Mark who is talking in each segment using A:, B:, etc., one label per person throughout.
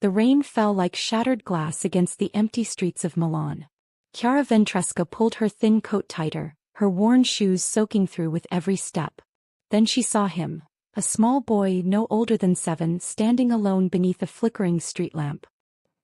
A: The rain fell like shattered glass against the empty streets of Milan. Chiara Ventresca pulled her thin coat tighter, her worn shoes soaking through with every step. Then she saw him, a small boy no older than 7, standing alone beneath a flickering street lamp.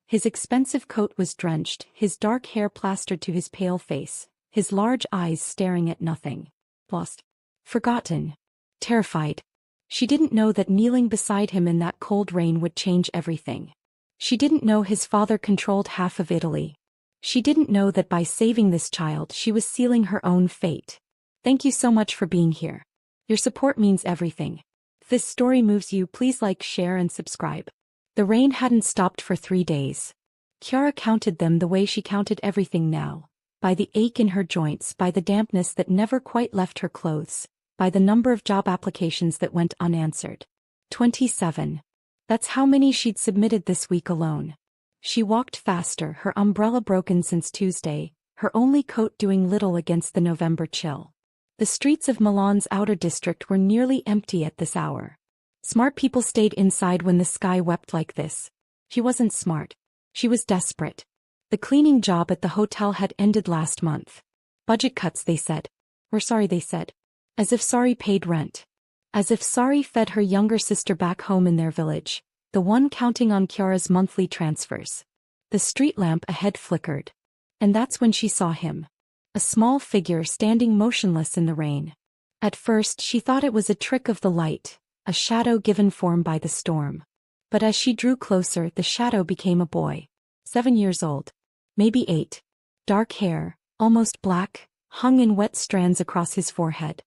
A: His expensive coat was drenched, his dark hair plastered to his pale face, his large eyes staring at nothing. Lost. Forgotten. Terrified. She didn't know that kneeling beside him in that cold rain would change everything. She didn't know his father controlled half of Italy. She didn't know that by saving this child she was sealing her own fate. Thank you so much for being here. Your support means everything. If this story moves you, please like, share and subscribe. The rain hadn't stopped for 3 days. Chiara counted them the way she counted everything now. By the ache in her joints, by the dampness that never quite left her clothes, by the number of job applications that went unanswered. 27. That's how many she'd submitted this week alone. She walked faster, her umbrella broken since Tuesday, her only coat doing little against the November chill. The streets of Milan's outer district were nearly empty at this hour. Smart people stayed inside when the sky wept like this. She wasn't smart. She was desperate. The cleaning job at the hotel had ended last month. Budget cuts, they said. We're sorry, they said. As if sorry paid rent. As if sorry fed her younger sister back home in their village, the one counting on Chiara's monthly transfers. The street lamp ahead flickered. And that's when she saw him. A small figure standing motionless in the rain. At first she thought it was a trick of the light, a shadow given form by the storm. But as she drew closer, the shadow became a boy. 7 years old. Maybe 8. Dark hair, almost black, hung in wet strands across his forehead.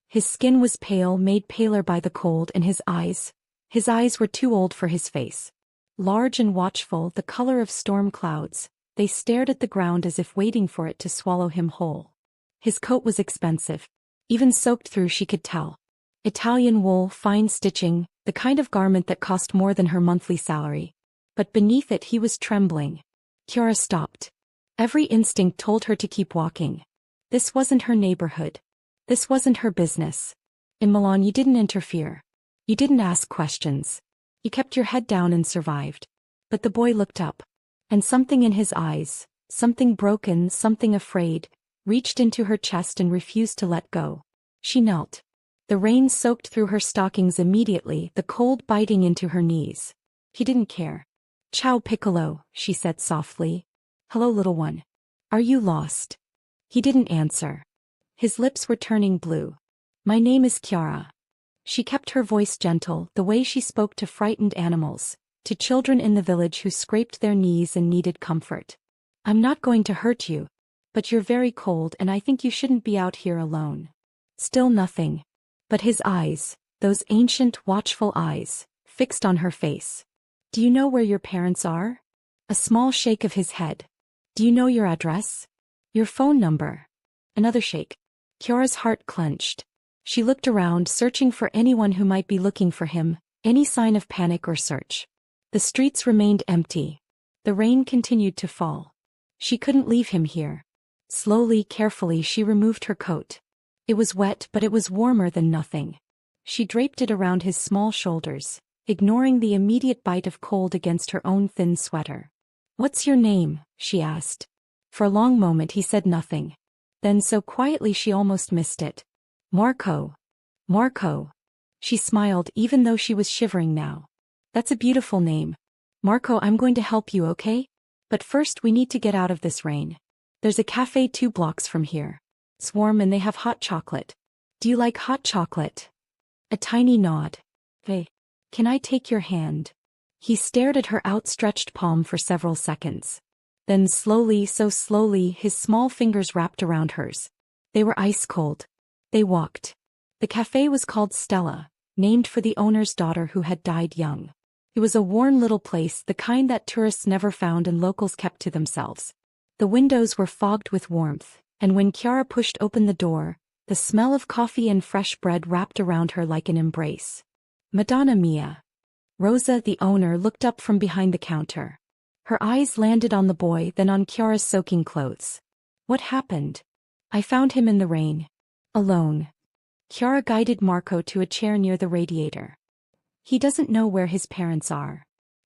A: His skin was pale, made paler by the cold, and his eyes were too old for his face. Large and watchful, the color of storm clouds, they stared at the ground as if waiting for it to swallow him whole. His coat was expensive. Even soaked through, she could tell. Italian wool, fine stitching, the kind of garment that cost more than her monthly salary. But beneath it he was trembling. Chiara stopped. Every instinct told her to keep walking. This wasn't her neighborhood. This wasn't her business. In Milan you didn't interfere. You didn't ask questions. You kept your head down and survived. But the boy looked up. And something in his eyes, something broken, something afraid, reached into her chest and refused to let go. She knelt. The rain soaked through her stockings immediately, the cold biting into her knees. He didn't care. "Ciao piccolo," she said softly. "Hello little one. Are you lost?" He didn't answer. His lips were turning blue. "My name is Chiara." She kept her voice gentle, the way she spoke to frightened animals, to children in the village who scraped their knees and needed comfort. "I'm not going to hurt you. But you're very cold and I think you shouldn't be out here alone." Still nothing. But his eyes, those ancient, watchful eyes, fixed on her face. "Do you know where your parents are?" A small shake of his head. "Do you know your address? Your phone number?" Another shake. Chiara's heart clenched. She looked around, searching for anyone who might be looking for him, any sign of panic or search. The streets remained empty. The rain continued to fall. She couldn't leave him here. Slowly, carefully, she removed her coat. It was wet, but it was warmer than nothing. She draped it around his small shoulders, ignoring the immediate bite of cold against her own thin sweater. "What's your name?" she asked. For a long moment he said nothing. Then so quietly she almost missed it. "Marco. Marco." She smiled even though she was shivering now. "That's a beautiful name. Marco, I'm going to help you, okay? But first we need to get out of this rain. There's a cafe 2 blocks from here. It's warm and they have hot chocolate. Do you like hot chocolate?" A tiny nod. "Hey, can I take your hand?" He stared at her outstretched palm for several seconds. Then slowly, so slowly, his small fingers wrapped around hers. They were ice cold. They walked. The cafe was called Stella, named for the owner's daughter who had died young. It was a worn little place, the kind that tourists never found and locals kept to themselves. The windows were fogged with warmth, and when Chiara pushed open the door, the smell of coffee and fresh bread wrapped around her like an embrace. "Madonna mia." Rosa, the owner, looked up from behind the counter. Her eyes landed on the boy, then on Chiara's soaking clothes. "What happened?" "I found him in the rain. Alone." Chiara guided Marco to a chair near the radiator. "He doesn't know where his parents are.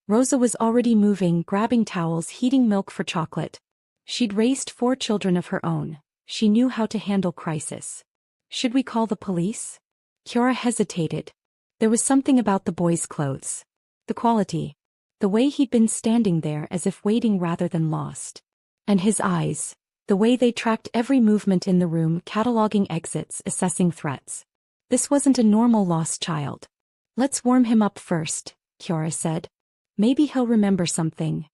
A: Rosa was already moving, grabbing towels, heating milk for chocolate. She'd raised 4 children of her own. She knew how to handle crisis. Should we call the police? Chiara hesitated. There was something about the boy's clothes. The quality. The way he'd been standing there as if waiting rather than lost. And his eyes. The way they tracked every movement in the room, cataloging exits, assessing threats. This wasn't a normal lost child. Let's warm him up first, Chiara said. Maybe he'll remember something.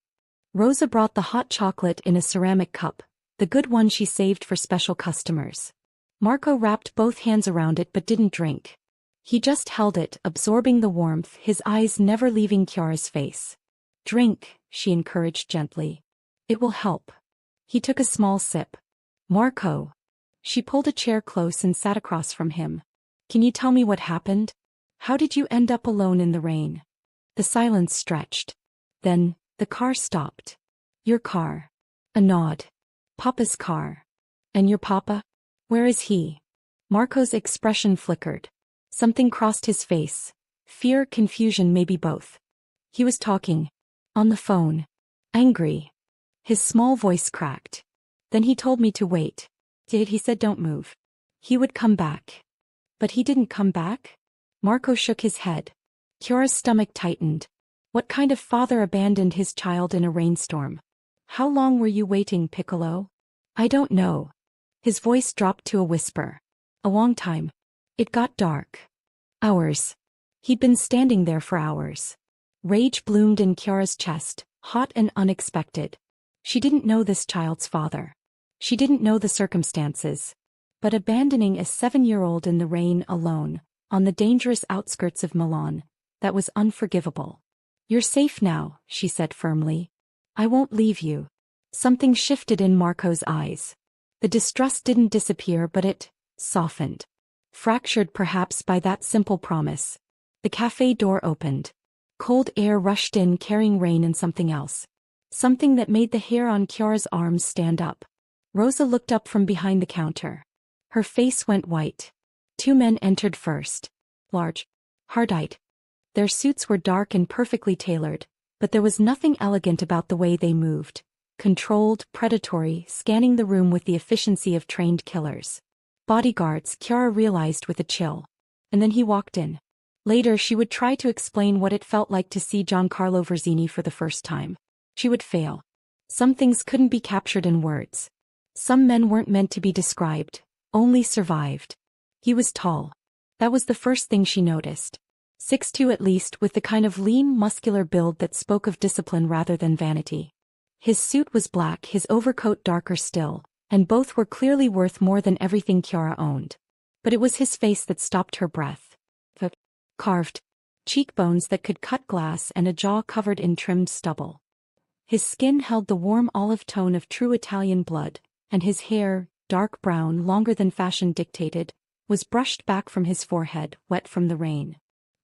A: Rosa brought the hot chocolate in a ceramic cup, the good one she saved for special customers. Marco wrapped both hands around it but didn't drink. He just held it, absorbing the warmth, his eyes never leaving Chiara's face. Drink, she encouraged gently. It will help. He took a small sip. Marco. She pulled a chair close and sat across from him. Can you tell me what happened? How did you end up alone in the rain? The silence stretched. Then, the car stopped. Your car. A nod. Papa's car. And your papa? Where is he? Marco's expression flickered. Something crossed his face. Fear, confusion, maybe both. He was talking. On the phone. Angry. His small voice cracked. Then he told me to wait. He said don't move. He would come back. But he didn't come back? Marco shook his head. Chiara's stomach tightened. What kind of father abandoned his child in a rainstorm? How long were you waiting, Piccolo? I don't know. His voice dropped to a whisper. A long time. It got dark. Hours. He'd been standing there for hours. Rage bloomed in Chiara's chest, hot and unexpected. She didn't know this child's father. She didn't know the circumstances. But abandoning a 7-year-old in the rain alone, on the dangerous outskirts of Milan, that was unforgivable. You're safe now, she said firmly. I won't leave you. Something shifted in Marco's eyes. The distrust didn't disappear but it softened. Fractured perhaps by that simple promise. The cafe door opened. Cold air rushed in carrying rain and something else. Something that made the hair on Chiara's arms stand up. Rosa looked up from behind the counter. Her face went white. 2 men entered first. Large. Hard-eyed. Their suits were dark and perfectly tailored, but there was nothing elegant about the way they moved. Controlled, predatory, scanning the room with the efficiency of trained killers. Bodyguards, Chiara realized with a chill. And then he walked in. Later she would try to explain what it felt like to see Giancarlo Verzini for the first time. She would fail. Some things couldn't be captured in words. Some men weren't meant to be described, only survived. He was tall. That was the first thing she noticed. 6'2" at least, with the kind of lean, muscular build that spoke of discipline rather than vanity. His suit was black, his overcoat darker still, and both were clearly worth more than everything Chiara owned. But it was his face that stopped her breath. The carved cheekbones that could cut glass and a jaw covered in trimmed stubble. His skin held the warm olive tone of true Italian blood, and his hair, dark brown, longer than fashion dictated, was brushed back from his forehead, wet from the rain.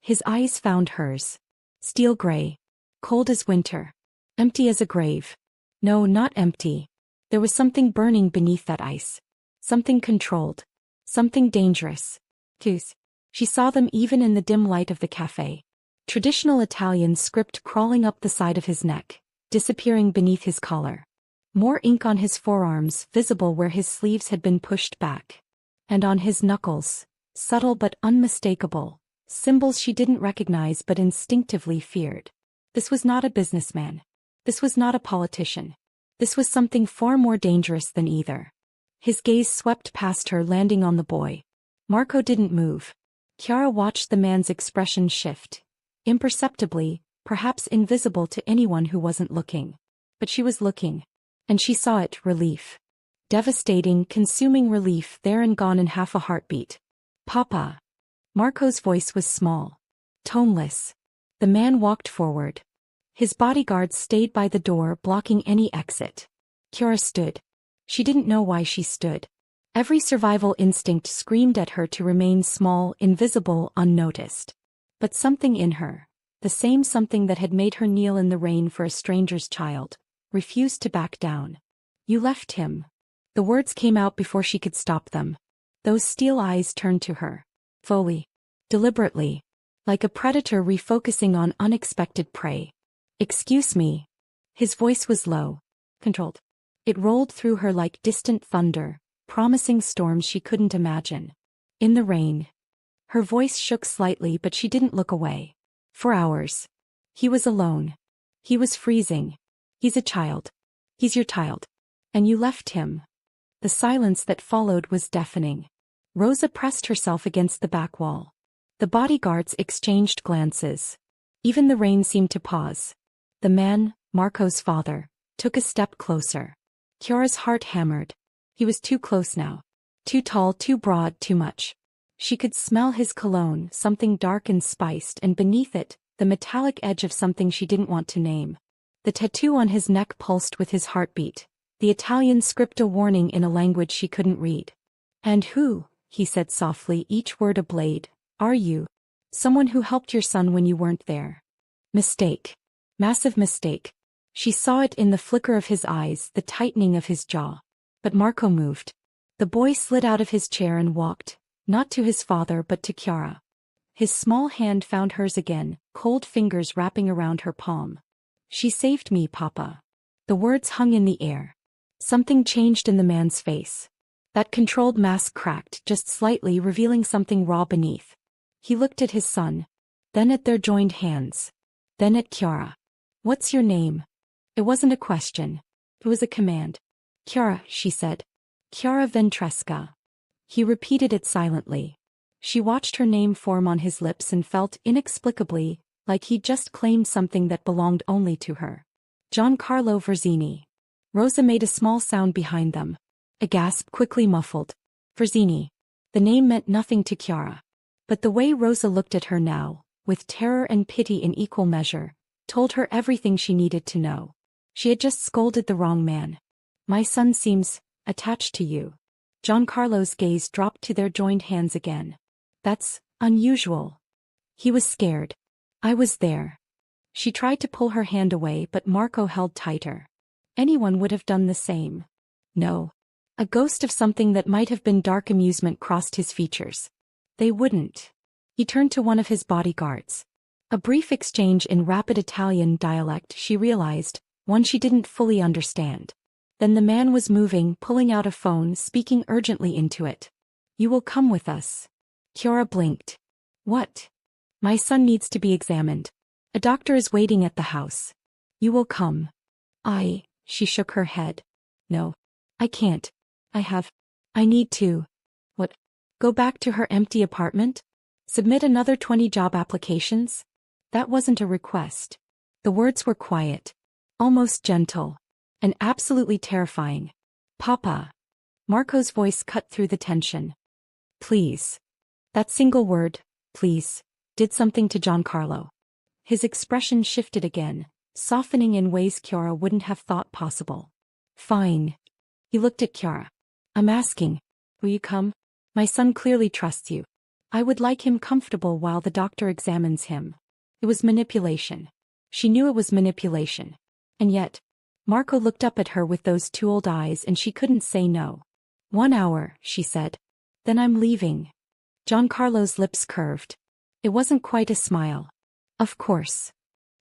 A: His eyes found hers. Steel gray. Cold as winter. Empty as a grave. No, not empty. There was something burning beneath that ice. Something controlled. Something dangerous. She saw them even in the dim light of the cafe. Traditional Italian script crawling up the side of his neck, disappearing beneath his collar. More ink on his forearms, visible where his sleeves had been pushed back. And on his knuckles, subtle but unmistakable, symbols she didn't recognize but instinctively feared. This was not a businessman. This was not a politician. This was something far more dangerous than either. His gaze swept past her, landing on the boy. Marco didn't move. Chiara watched the man's expression shift. Imperceptibly, perhaps invisible to anyone who wasn't looking. But she was looking. And she saw it, relief. Devastating, consuming relief, there and gone in half a heartbeat. Papa. Marco's voice was small. Toneless. The man walked forward. His bodyguards stayed by the door, blocking any exit. Chiara stood. She didn't know why she stood. Every survival instinct screamed at her to remain small, invisible, unnoticed. But something in her, the same something that had made her kneel in the rain for a stranger's child, refused to back down. You left him. The words came out before she could stop them. Those steel eyes turned to her. Fully. Deliberately. Like a predator refocusing on unexpected prey. Excuse me. His voice was low, controlled. It rolled through her like distant thunder, promising storms she couldn't imagine. In the rain. Her voice shook slightly, but she didn't look away. For hours. He was alone. He was freezing. He's a child. He's your child. And you left him. The silence that followed was deafening. Rosa pressed herself against the back wall. The bodyguards exchanged glances. Even the rain seemed to pause. The man, Marco's father, took a step closer. Chiara's heart hammered. He was too close now. Too tall, too broad, too much. She could smell his cologne, something dark and spiced, and beneath it, the metallic edge of something she didn't want to name. The tattoo on his neck pulsed with his heartbeat. The Italian script a warning in a language she couldn't read. "And who," he said softly, each word a blade, "are you? Someone who helped your son when you weren't there." Mistake. Massive mistake. She saw it in the flicker of his eyes, the tightening of his jaw. But Marco moved. The boy slid out of his chair and walked, not to his father but to Chiara. His small hand found hers again, cold fingers wrapping around her palm. "She saved me, Papa." The words hung in the air. Something changed in the man's face. That controlled mask cracked just slightly, revealing something raw beneath. He looked at his son. Then at their joined hands. Then at Chiara. "What's your name?" It wasn't a question. It was a command. "Chiara," she said. "Chiara Ventresca." He repeated it silently. She watched her name form on his lips and felt, inexplicably, like he'd just claimed something that belonged only to her. Giancarlo Verzini. Rosa made a small sound behind them. A gasp quickly muffled. Verzini. The name meant nothing to Chiara. But the way Rosa looked at her now, with terror and pity in equal measure, told her everything she needed to know. She had just scolded the wrong man. "My son seems attached to you." Giancarlo's gaze dropped to their joined hands again. "That's unusual." He was scared. "I was there." She tried to pull her hand away, but Marco held tighter. Anyone would have done the same. No. A ghost of something that might have been dark amusement crossed his features. They wouldn't. He turned to one of his bodyguards. A brief exchange in rapid Italian dialect, she realized, one she didn't fully understand. Then the man was moving, pulling out a phone, speaking urgently into it. "You will come with us." Chiara blinked. "What?" "My son needs to be examined. A doctor is waiting at the house. You will come." She shook her head. "No. I can't. I need to." "What? Go back to her empty apartment? Submit another 20 job applications?" That wasn't a request. The words were quiet. Almost gentle. And absolutely terrifying. "Papa." Marco's voice cut through the tension. "Please." That single word, "please," did something to Giancarlo. His expression shifted again, softening in ways Chiara wouldn't have thought possible. "Fine." He looked at Chiara. "I'm asking. Will you come? My son clearly trusts you. I would like him comfortable while the doctor examines him." It was manipulation. She knew it was manipulation. And yet, Marco looked up at her with those two old eyes and she couldn't say no. "1 hour," she said. "Then I'm leaving." Giancarlo's lips curved. It wasn't quite a smile. "Of course."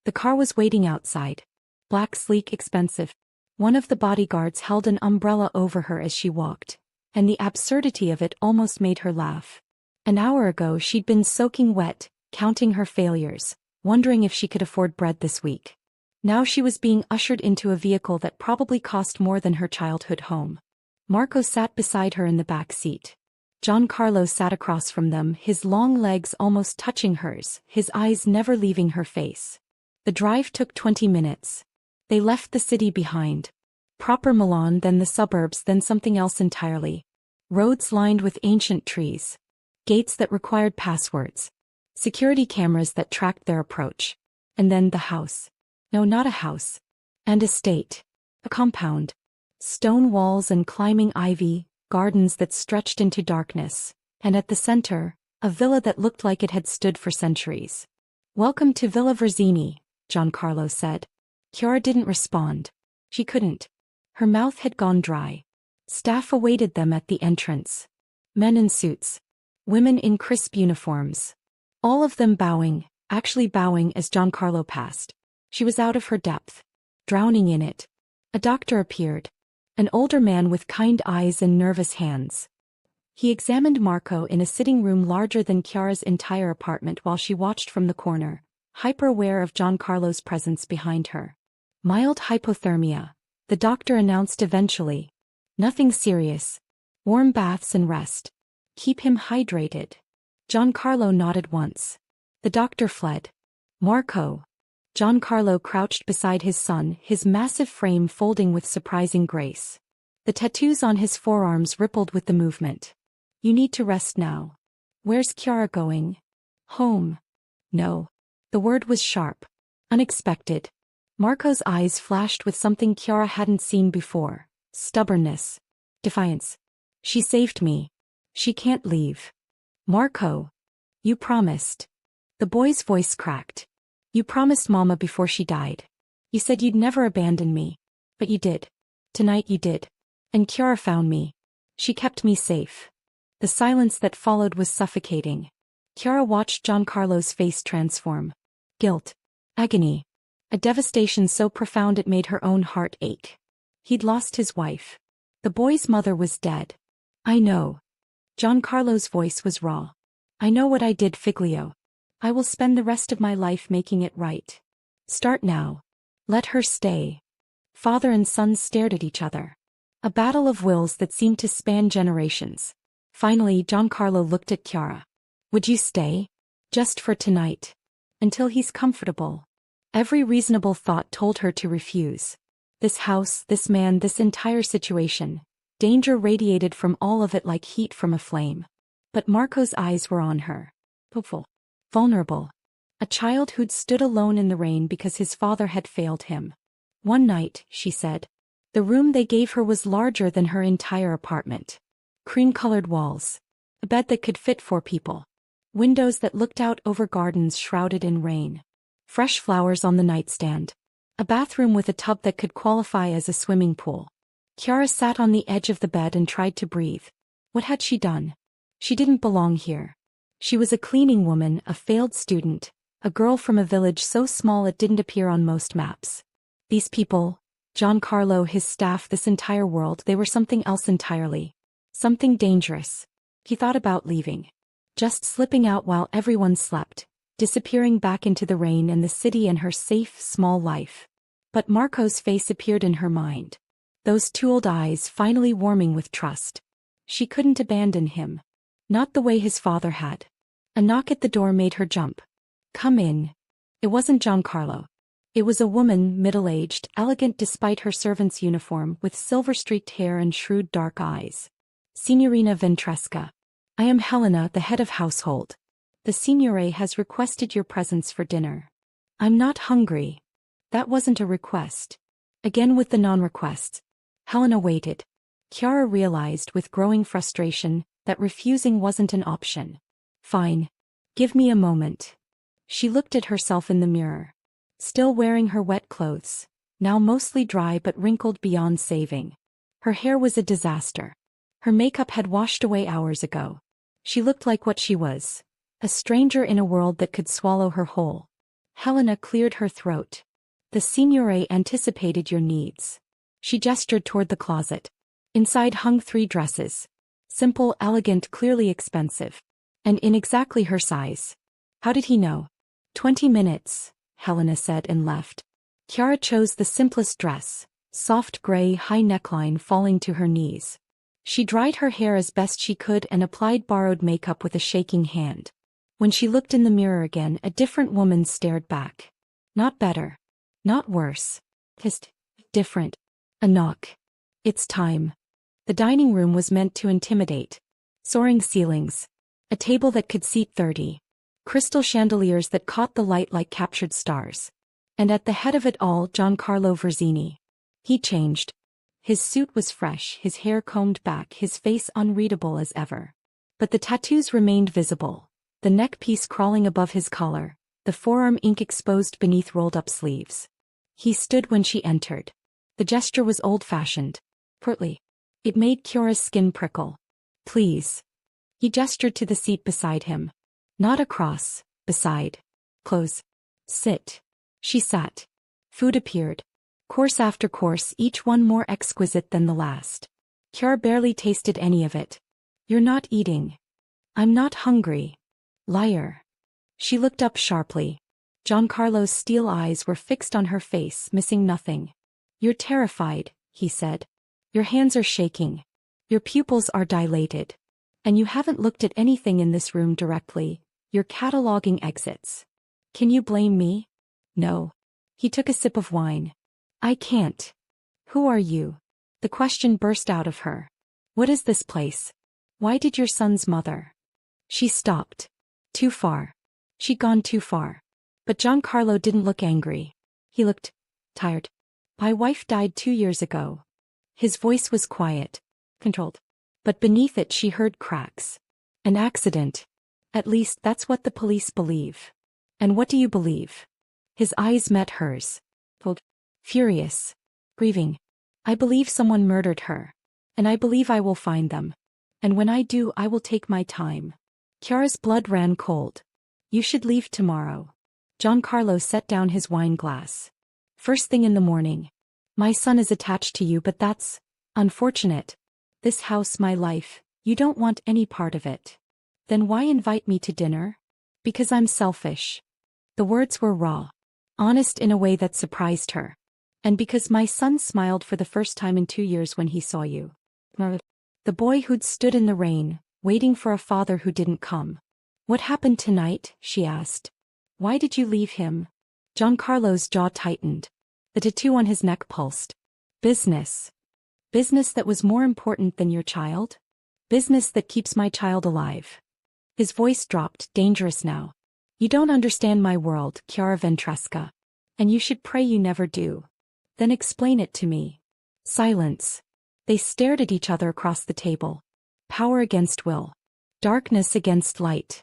A: The car was waiting outside. Black, sleek, expensive. One of the bodyguards held an umbrella over her as she walked, and the absurdity of it almost made her laugh. An hour ago she'd been soaking wet, counting her failures, wondering if she could afford bread this week. Now she was being ushered into a vehicle that probably cost more than her childhood home. Marco sat beside her in the back seat. Giancarlo sat across from them, his long legs almost touching hers, his eyes never leaving her face. The drive took 20 minutes. They left the city behind. Proper Milan, then the suburbs, then something else entirely. Roads lined with ancient trees. Gates that required passwords. Security cameras that tracked their approach. And then the house. No, not a house. An estate. A compound. Stone walls and climbing ivy, gardens that stretched into darkness. And at the center, a villa that looked like it had stood for centuries. "Welcome to Villa Verzini," Giancarlo said. Chiara didn't respond. She couldn't. Her mouth had gone dry. Staff awaited them at the entrance. Men in suits. Women in crisp uniforms. All of them bowing, actually bowing as Giancarlo passed. She was out of her depth, drowning in it. A doctor appeared. An older man with kind eyes and nervous hands. He examined Marco in a sitting room larger than Chiara's entire apartment while she watched from the corner, hyper-aware of Giancarlo's presence behind her. Mild hypothermia, the doctor announced eventually. Nothing serious. Warm baths and rest. Keep him hydrated. Giancarlo nodded once. The doctor fled. Marco. Giancarlo crouched beside his son, his massive frame folding with surprising grace. The tattoos on his forearms rippled with the movement. You need to rest now. Where's Chiara going? Home. No. The word was sharp. Unexpected. Marco's eyes flashed with something Chiara hadn't seen before. Stubbornness. Defiance. She saved me. She can't leave. Marco. You promised. The boy's voice cracked. You promised Mama before she died. You said you'd never abandon me. But you did. Tonight you did. And Chiara found me. She kept me safe. The silence that followed was suffocating. Chiara watched Giancarlo's face transform. Guilt. Agony. A devastation so profound it made her own heart ache. He'd lost his wife. The boy's mother was dead. I know. Giancarlo's voice was raw. I know what I did, Figlio. I will spend the rest of my life making it right. Start now. Let her stay. Father and son stared at each other. A battle of wills that seemed to span generations. Finally, Giancarlo looked at Chiara. Would you stay? Just for tonight. Until he's comfortable. Every reasonable thought told her to refuse. This house, this man, this entire situation. Danger radiated from all of it like heat from a flame. But Marco's eyes were on her. Hopeful. Vulnerable. A child who'd stood alone in the rain because his father had failed him. One night, she said. The room they gave her was larger than her entire apartment. Cream-colored walls. A bed that could fit 4 people. Windows that looked out over gardens shrouded in rain. Fresh flowers on the nightstand. A bathroom with a tub that could qualify as a swimming pool. Chiara sat on the edge of the bed and tried to breathe. What had she done? She didn't belong here. She was a cleaning woman, a failed student, a girl from a village so small it didn't appear on most maps. These people, Giancarlo, his staff, this entire world, they were something else entirely. Something dangerous. He thought about leaving. Just slipping out while everyone slept, disappearing back into the rain and the city and her safe, small life. But Marco's face appeared in her mind. Those 2 old eyes finally warming with trust. She couldn't abandon him. Not the way his father had. A knock at the door made her jump. Come in. It wasn't Giancarlo. It was a woman, middle-aged, elegant despite her servant's uniform, with silver-streaked hair and shrewd dark eyes. Signorina Ventresca. I am Helena, the head of household. The signore has requested your presence for dinner. I'm not hungry. That wasn't a request. Again with the non-requests. Helena waited. Chiara realized with growing frustration that refusing wasn't an option. Fine. Give me a moment. She looked at herself in the mirror. Still wearing her wet clothes, now mostly dry but wrinkled beyond saving. Her hair was a disaster. Her makeup had washed away hours ago. She looked like what she was. A stranger in a world that could swallow her whole. Helena cleared her throat. The signore anticipated your needs. She gestured toward the closet. Inside hung 3 dresses. Simple, elegant, clearly expensive. And in exactly her size. How did he know? 20 minutes, Helena said and left. Chiara chose the simplest dress. Soft gray, high neckline falling to her knees. She dried her hair as best she could and applied borrowed makeup with a shaking hand. When she looked in the mirror again, a different woman stared back. Not better. Not worse. Just different. A knock. It's time. The dining room was meant to intimidate. Soaring ceilings. A table that could seat 30. Crystal chandeliers that caught the light like captured stars. And at the head of it all, Giancarlo Verzini. He changed. His suit was fresh, his hair combed back, his face unreadable as ever. But the tattoos remained visible. The neck piece crawling above his collar, the forearm ink exposed beneath rolled-up sleeves. He stood when she entered. The gesture was old-fashioned. Pertly. It made Chiara's skin prickle. Please. He gestured to the seat beside him. Not across, beside. Close. Sit. She sat. Food appeared. Course after course, each one more exquisite than the last. Chiara barely tasted any of it. You're not eating. I'm not hungry. Liar. She looked up sharply. Giancarlo's steel eyes were fixed on her face, missing nothing. You're terrified, he said. Your hands are shaking. Your pupils are dilated. And you haven't looked at anything in this room directly. You're cataloging exits. Can you blame me? No. He took a sip of wine. I can't. Who are you? The question burst out of her. What is this place? Why did your son's mother? She stopped. Too far. She'd gone too far. But Giancarlo didn't look angry. He looked tired. My wife died 2 years ago. His voice was quiet, controlled. But beneath it she heard cracks. An accident. At least that's what the police believe. And what do you believe? His eyes met hers. Cold. Furious. Grieving. I believe someone murdered her. And I believe I will find them. And when I do, I will take my time. Chiara's blood ran cold. You should leave tomorrow. Giancarlo set down his wine glass. First thing in the morning. My son is attached to you, but that's unfortunate. This house, my life, you don't want any part of it. Then why invite me to dinner? Because I'm selfish. The words were raw. Honest in a way that surprised her. And because my son smiled for the first time in 2 years when he saw you. The boy who'd stood in the rain, waiting for a father who didn't come. What happened tonight? She asked. Why did you leave him? Giancarlo's jaw tightened. The tattoo on his neck pulsed. Business. Business that was more important than your child? Business that keeps my child alive. His voice dropped, dangerous now. You don't understand my world, Chiara Ventresca. And you should pray you never do. Then explain it to me. Silence. They stared at each other across the table. Power against will. Darkness against light.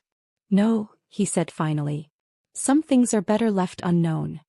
A: No, he said finally. Some things are better left unknown.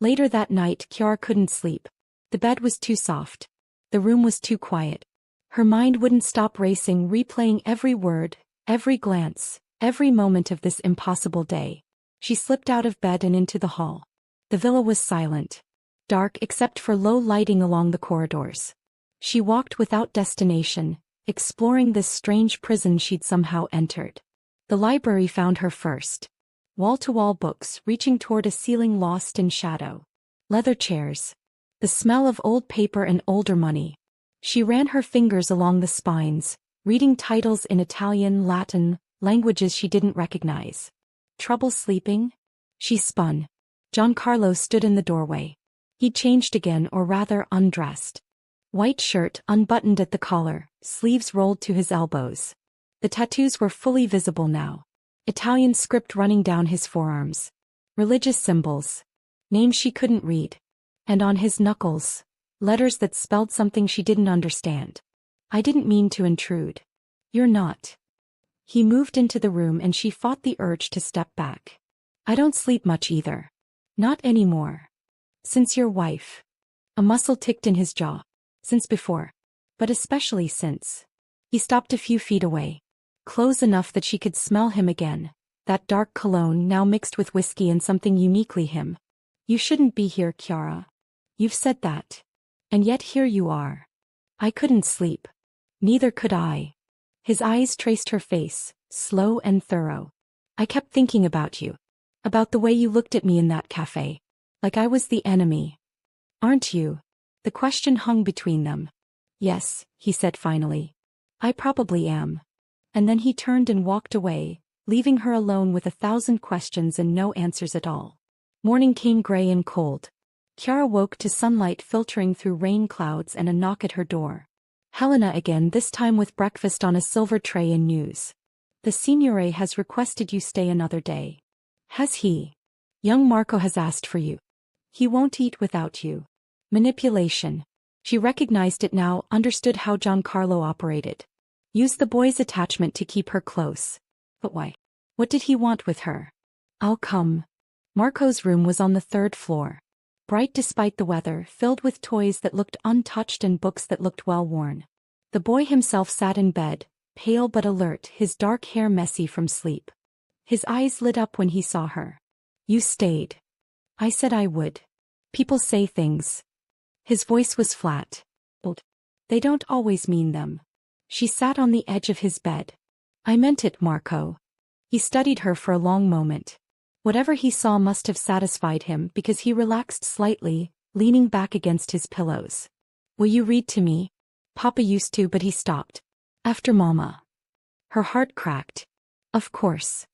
A: Later that night, Chiara couldn't sleep. The bed was too soft. The room was too quiet. Her mind wouldn't stop racing, replaying every word, every glance, every moment of this impossible day. She slipped out of bed and into the hall. The villa was silent. Dark except for low lighting along the corridors. She walked without destination, exploring this strange prison she'd somehow entered. The library found her first. Wall-to-wall books reaching toward a ceiling lost in shadow. Leather chairs. The smell of old paper and older money. She ran her fingers along the spines, reading titles in Italian, Latin, languages she didn't recognize. Trouble sleeping? She spun. Giancarlo stood in the doorway. He changed again, or rather undressed. White shirt unbuttoned at the collar, sleeves rolled to his elbows. The tattoos were fully visible now. Italian script running down his forearms. Religious symbols. Names she couldn't read. And on his knuckles, letters that spelled something she didn't understand. I didn't mean to intrude. You're not. He moved into the room and she fought the urge to step back. I don't sleep much either. Not anymore. Since your wife. A muscle ticked in his jaw. Since before. But especially since. He stopped a few feet away. Close enough that she could smell him again. That dark cologne now mixed with whiskey and something uniquely him. You shouldn't be here, Chiara. You've said that. And yet here you are. I couldn't sleep. Neither could I. His eyes traced her face, slow and thorough. I kept thinking about you. About the way you looked at me in that cafe. Like I was the enemy. Aren't you? The question hung between them. Yes, he said finally. I probably am. And then he turned and walked away, leaving her alone with 1,000 questions and no answers at all. Morning came gray and cold. Chiara woke to sunlight filtering through rain clouds and a knock at her door. Helena again, this time with breakfast on a silver tray and news. The Signore has requested you stay another day. Has he? Young Marco has asked for you. He won't eat without you. Manipulation. She recognized it now, understood how Giancarlo operated. Used the boy's attachment to keep her close. But why? What did he want with her? I'll come. Marco's room was on the 3rd floor. Bright despite the weather, filled with toys that looked untouched and books that looked well worn. The boy himself sat in bed, pale but alert, his dark hair messy from sleep. His eyes lit up when he saw her. You stayed. I said I would. People say things. His voice was flat. They don't always mean them. She sat on the edge of his bed. I meant it, Marco. He studied her for a long moment. Whatever he saw must have satisfied him because he relaxed slightly, leaning back against his pillows. Will you read to me? Papa used to, but he stopped. After Mama. Her heart cracked. Of course.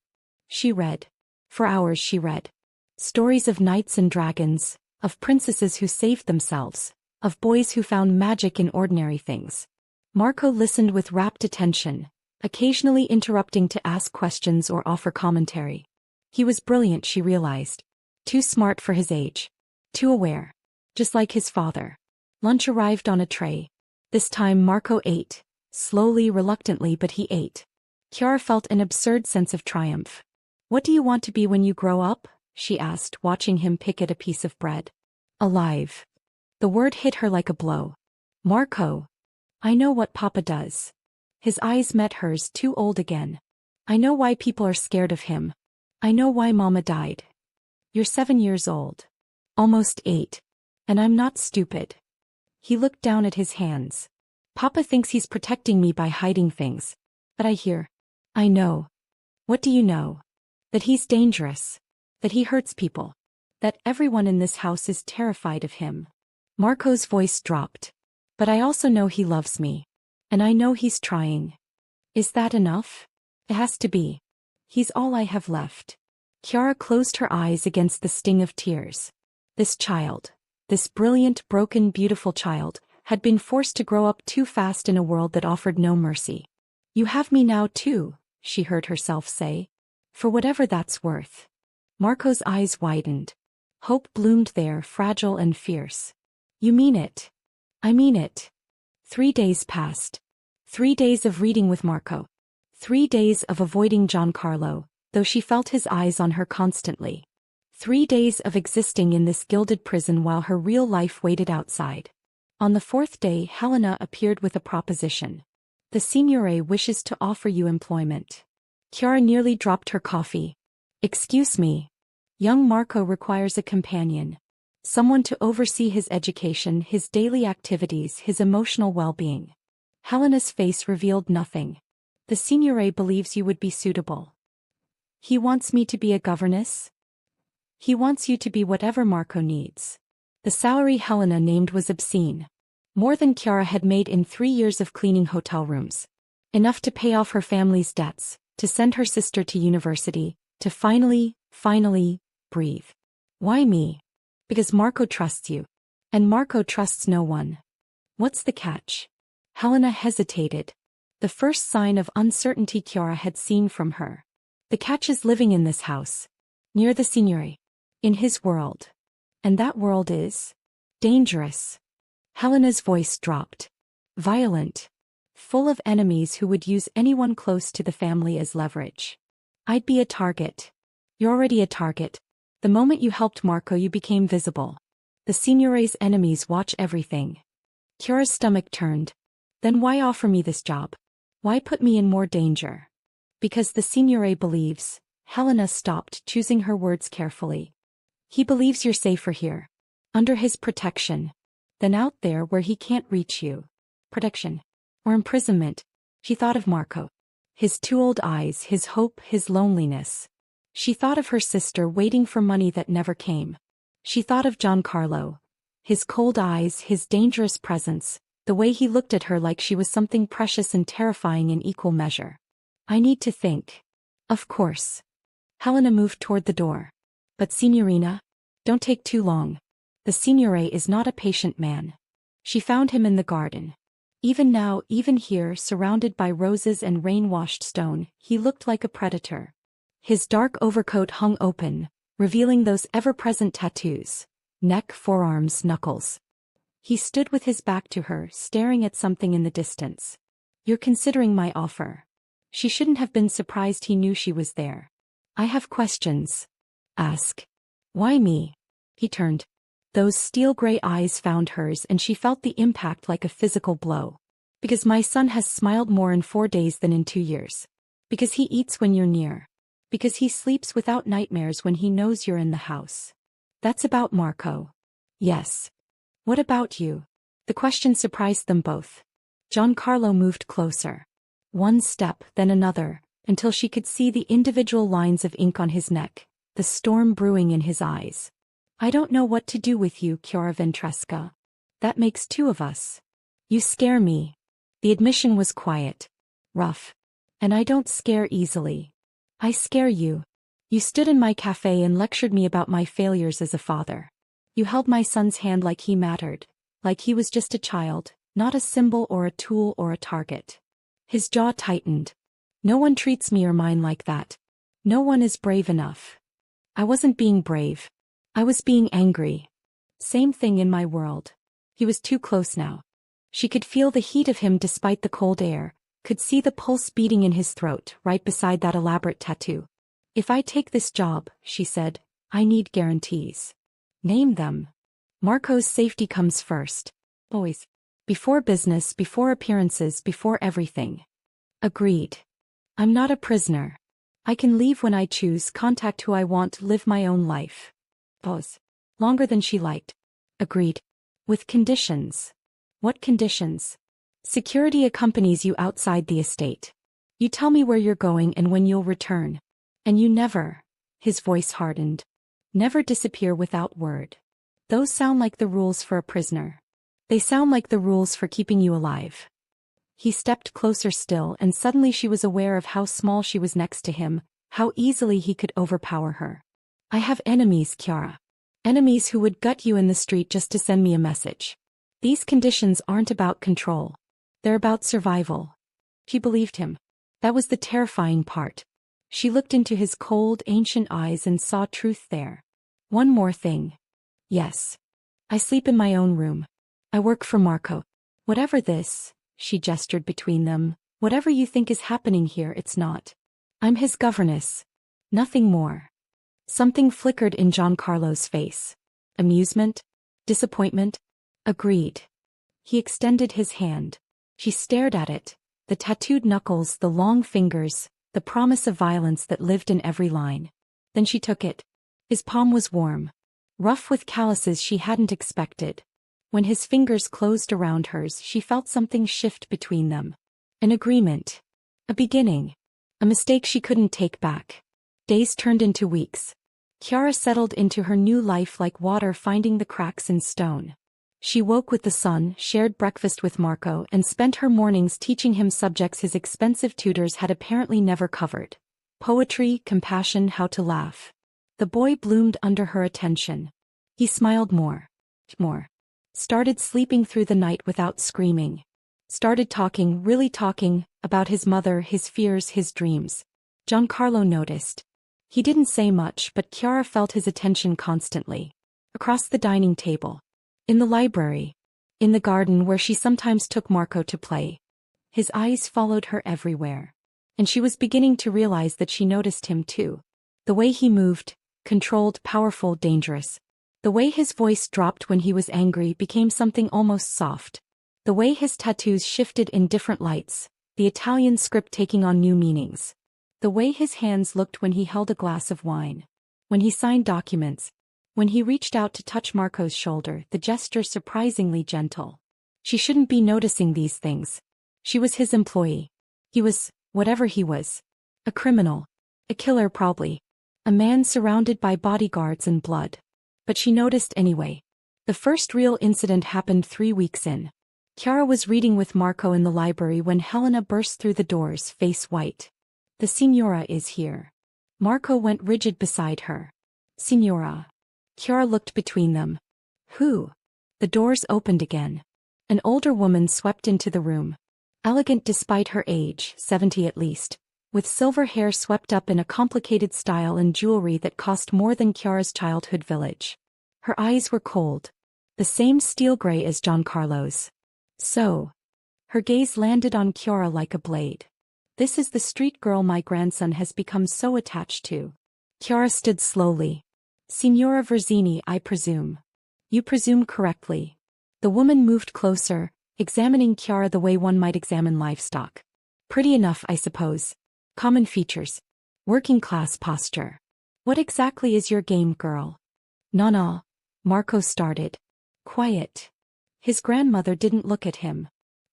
A: She read. For hours she read. Stories of knights and dragons, of princesses who saved themselves, of boys who found magic in ordinary things. Marco listened with rapt attention, occasionally interrupting to ask questions or offer commentary. He was brilliant, she realized. Too smart for his age. Too aware. Just like his father. Lunch arrived on a tray. This time Marco ate. Slowly, reluctantly, but he ate. Chiara felt an absurd sense of triumph. What do you want to be when you grow up? She asked, watching him pick at a piece of bread. Alive. The word hit her like a blow. Marco. I know what Papa does. His eyes met hers, too old again. I know why people are scared of him. I know why Mama died. You're 7 years old. Almost 8. And I'm not stupid. He looked down at his hands. Papa thinks he's protecting me by hiding things. But I know. What do you know? That he's dangerous. That he hurts people. That everyone in this house is terrified of him. Marco's voice dropped. But I also know he loves me. And I know he's trying. Is that enough? It has to be. He's all I have left. Chiara closed her eyes against the sting of tears. This child, this brilliant, broken, beautiful child, had been forced to grow up too fast in a world that offered no mercy. You have me now too, she heard herself say. For whatever that's worth. Marco's eyes widened. Hope bloomed there, fragile and fierce. You mean it? I mean it. 3 days passed. 3 days of reading with Marco. 3 days of avoiding Giancarlo, though she felt his eyes on her constantly. 3 days of existing in this gilded prison while her real life waited outside. On the 4th day, Helena appeared with a proposition. The Signore wishes to offer you employment. Chiara nearly dropped her coffee. Excuse me. Young Marco requires a companion. Someone to oversee his education, his daily activities, his emotional well-being. Helena's face revealed nothing. The Signore believes you would be suitable. He wants me to be a governess? He wants you to be whatever Marco needs. The salary Helena named was obscene. More than Chiara had made in 3 years of cleaning hotel rooms. Enough to pay off her family's debts, to send her sister to university, to finally breathe. Why me? Because Marco trusts you. And Marco trusts no one. What's the catch? Helena hesitated. The first sign of uncertainty Chiara had seen from her. The catch is living in this house. Near the Signore. In his world. And that world is dangerous. Helena's voice dropped. Violent. Full of enemies who would use anyone close to the family as leverage. I'd be a target. You're already a target. The moment you helped Marco, you became visible. The Signore's enemies watch everything. Chiara's stomach turned. Then why offer me this job? Why put me in more danger? Because the Signore believes. Helena stopped, choosing her words carefully. He believes you're safer here. Under his protection. Than out there where he can't reach you. Protection. Or imprisonment. She thought of Marco. His 2 old eyes, his hope, his loneliness. She thought of her sister waiting for money that never came. She thought of Giancarlo. His cold eyes, his dangerous presence, the way he looked at her like she was something precious and terrifying in equal measure. I need to think. Of course. Helena moved toward the door. But Signorina? Don't take too long. The Signore is not a patient man. She found him in the garden. Even now, even here, surrounded by roses and rain-washed stone, he looked like a predator. His dark overcoat hung open, revealing those ever-present tattoos. Neck, forearms, knuckles. He stood with his back to her, staring at something in the distance. You're considering my offer. She shouldn't have been surprised he knew she was there. I have questions. Ask. Why me? He turned. Those steel-gray eyes found hers and she felt the impact like a physical blow. Because my son has smiled more in 4 days than in 2 years. Because he eats when you're near. Because he sleeps without nightmares when he knows you're in the house. That's about Marco. Yes. What about you? The question surprised them both. Giancarlo moved closer. One step, then another, until she could see the individual lines of ink on his neck, the storm brewing in his eyes. I don't know what to do with you, Chiara Ventresca. That makes two of us. You scare me. The admission was quiet. Rough. And I don't scare easily. I scare you. You stood in my cafe and lectured me about my failures as a father. You held my son's hand like he mattered, like he was just a child, not a symbol or a tool or a target. His jaw tightened. No one treats me or mine like that. No one is brave enough. I wasn't being brave. I was being angry. Same thing in my world. He was too close now. She could feel the heat of him despite the cold air, could see the pulse beating in his throat right beside that elaborate tattoo. If I take this job, she said, I need guarantees. Name them. Marco's safety comes first. Always. Before business, before appearances, before everything. Agreed. I'm not a prisoner. I can leave when I choose, contact who I want, live my own life. Pause. Longer than she liked. Agreed. With conditions. What conditions? Security accompanies you outside the estate. You tell me where you're going and when you'll return. And you never, his voice hardened, never disappear without word. Those sound like the rules for a prisoner. They sound like the rules for keeping you alive. He stepped closer still, and suddenly she was aware of how small she was next to him, how easily he could overpower her. I have enemies, Chiara. Enemies who would gut you in the street just to send me a message. These conditions aren't about control. They're about survival. She believed him. That was the terrifying part. She looked into his cold, ancient eyes and saw truth there. One more thing. Yes. I sleep in my own room. I work for Marco. Whatever this, she gestured between them, whatever you think is happening here, it's not. I'm his governess. Nothing more. Something flickered in Giancarlo's face. Amusement? Disappointment? Agreed. He extended his hand. She stared at it, the tattooed knuckles, the long fingers, the promise of violence that lived in every line. Then she took it. His palm was warm, rough with calluses she hadn't expected. When his fingers closed around hers, she felt something shift between them. An agreement. A beginning. A mistake she couldn't take back. Days turned into weeks. Chiara settled into her new life like water finding the cracks in stone. She woke with the sun, shared breakfast with Marco, and spent her mornings teaching him subjects his expensive tutors had apparently never covered. Poetry, compassion, how to laugh. The boy bloomed under her attention. He smiled more. Started sleeping through the night without screaming. Started talking, really talking, about his mother, his fears, his dreams. Giancarlo noticed. He didn't say much, but Chiara felt his attention constantly. Across the dining table. In the library. In the garden where she sometimes took Marco to play. His eyes followed her everywhere. And she was beginning to realize that she noticed him too. The way he moved, controlled, powerful, dangerous. The way his voice dropped when he was angry became something almost soft. The way his tattoos shifted in different lights, the Italian script taking on new meanings. The way his hands looked when he held a glass of wine. When he signed documents. When he reached out to touch Marco's shoulder, the gesture surprisingly gentle. She shouldn't be noticing these things. She was his employee. He was, whatever he was. A criminal. A killer probably. A man surrounded by bodyguards and blood. But she noticed anyway. The first real incident happened 3 weeks in. Chiara was reading with Marco in the library when Helena burst through the doors, face white. The Signora is here. Marco went rigid beside her. Signora. Chiara looked between them. Who? The doors opened again. An older woman swept into the room. Elegant despite her age, 70 at least. With silver hair swept up in a complicated style and jewelry that cost more than Chiara's childhood village. Her eyes were cold. The same steel gray as Giancarlo's. So. Her gaze landed on Chiara like a blade. This is the street girl my grandson has become so attached to. Chiara stood slowly. Signora Verzini, I presume. You presume correctly. The woman moved closer, examining Chiara the way one might examine livestock. Pretty enough, I suppose. Common features. Working class posture. What exactly is your game, girl? Nana. Marco started. Quiet. His grandmother didn't look at him.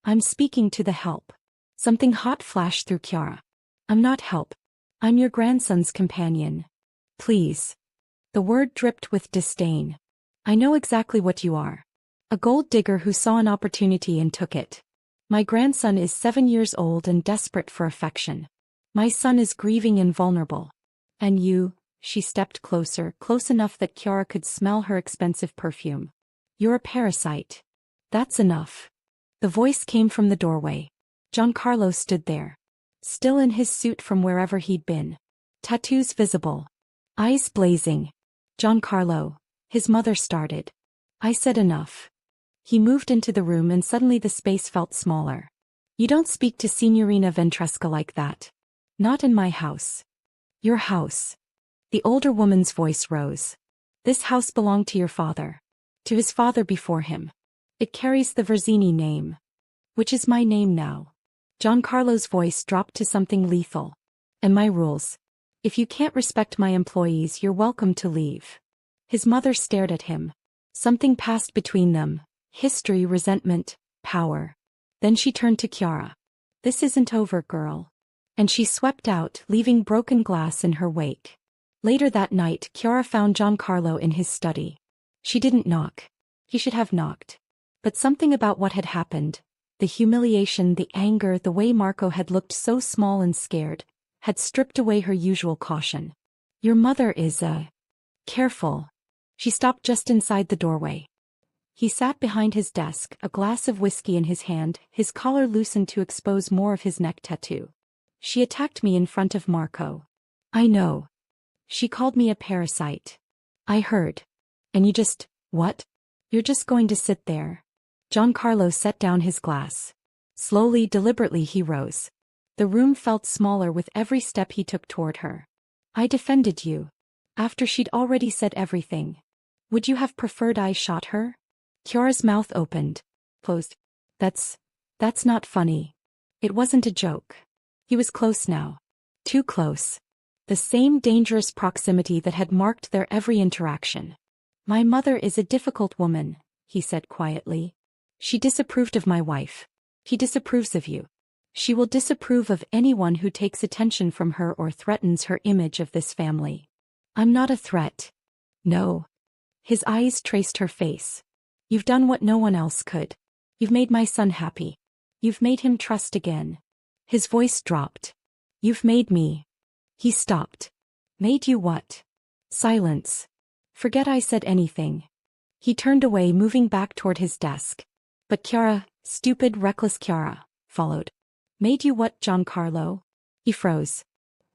A: I'm speaking to the help. Something hot flashed through Chiara. I'm not help. I'm your grandson's companion. Please. The word dripped with disdain. I know exactly what you are. A gold digger who saw an opportunity and took it. My grandson is 7 years old and desperate for affection. My son is grieving and vulnerable. And you, she stepped closer, close enough that Chiara could smell her expensive perfume. You're a parasite. That's enough. The voice came from the doorway. Giancarlo stood there. Still in his suit from wherever he'd been. Tattoos visible. Eyes blazing. Giancarlo, his mother started. I said enough. He moved into the room and suddenly the space felt smaller. You don't speak to Signorina Ventresca like that. Not in my house. Your house. The older woman's voice rose. This house belonged to your father. To his father before him. It carries the Verzini name. Which is my name now. Giancarlo's voice dropped to something lethal. And my rules. If you can't respect my employees, you're welcome to leave. His mother stared at him. Something passed between them. History, resentment, power. Then she turned to Chiara. This isn't over, girl. And she swept out, leaving broken glass in her wake. Later that night, Chiara found Giancarlo in his study. She didn't knock. He should have knocked. But something about what had happened, the humiliation, the anger, the way Marco had looked so small and scared, had stripped away her usual caution. Your mother is careful. She stopped just inside the doorway. He sat behind his desk, a glass of whiskey in his hand, his collar loosened to expose more of his neck tattoo. She attacked me in front of Marco. I know. She called me a parasite. I heard. And you just, what? You're just going to sit there. Giancarlo set down his glass. Slowly, deliberately he rose. The room felt smaller with every step he took toward her. I defended you. After she'd already said everything. Would you have preferred I shot her? Chiara's mouth opened. Closed. That's not funny. It wasn't a joke. He was close now. Too close. The same dangerous proximity that had marked their every interaction. My mother is a difficult woman, he said quietly. She disapproved of my wife. She disapproves of you. She will disapprove of anyone who takes attention from her or threatens her image of this family. I'm not a threat. No. His eyes traced her face. You've done what no one else could. You've made my son happy. You've made him trust again. His voice dropped. You've made me. He stopped. Made you what? Silence. Forget I said anything. He turned away, moving back toward his desk. But Chiara, stupid, reckless Chiara, followed. Made you what, Giancarlo? He froze.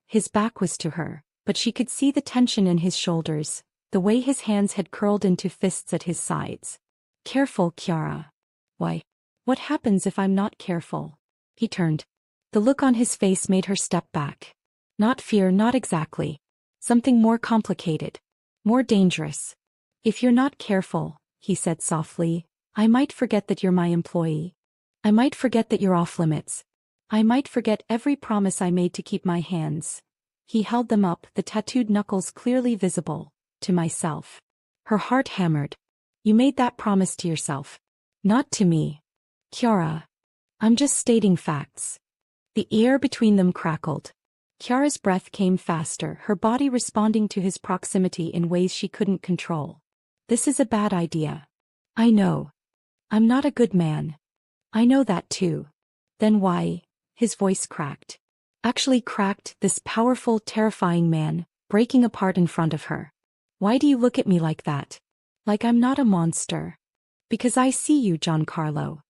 A: His back was to her, but she could see the tension in his shoulders, the way his hands had curled into fists at his sides. Careful, Chiara. Why? What happens if I'm not careful? He turned. The look on his face made her step back. Not fear, not exactly. Something more complicated. More dangerous. If you're not careful, he said softly, I might forget that you're my employee. I might forget that you're off limits. I might forget every promise I made to keep my hands. He held them up, the tattooed knuckles clearly visible, to myself. Her heart hammered. You made that promise to yourself. Not to me. Chiara. I'm just stating facts. The air between them crackled. Chiara's breath came faster, her body responding to his proximity in ways she couldn't control. This is a bad idea. I know. I'm not a good man. I know that too. Then why? His voice cracked. Actually cracked, this powerful, terrifying man, breaking apart in front of her. Why do you look at me like that? Like I'm not a monster. Because I see you, Giancarlo.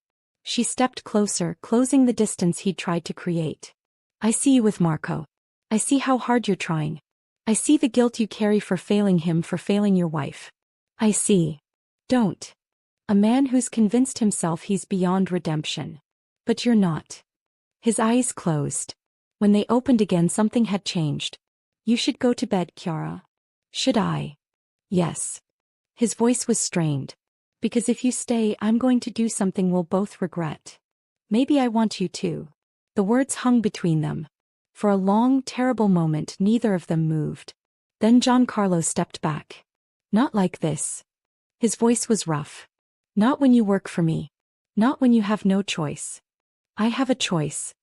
A: She stepped closer, closing the distance he'd tried to create. I see you with Marco. I see how hard you're trying. I see the guilt you carry for failing him, for failing your wife. I see. Don't. A man who's convinced himself he's beyond redemption. But you're not. His eyes closed. When they opened again, something had changed. You should go to bed, Chiara. Should I? Yes. His voice was strained. Because if you stay, I'm going to do something we'll both regret. Maybe I want you to. The words hung between them. For a long, terrible moment, neither of them moved. Then Giancarlo stepped back. Not like this. His voice was rough. Not when you work for me. Not when you have no choice. I have a choice.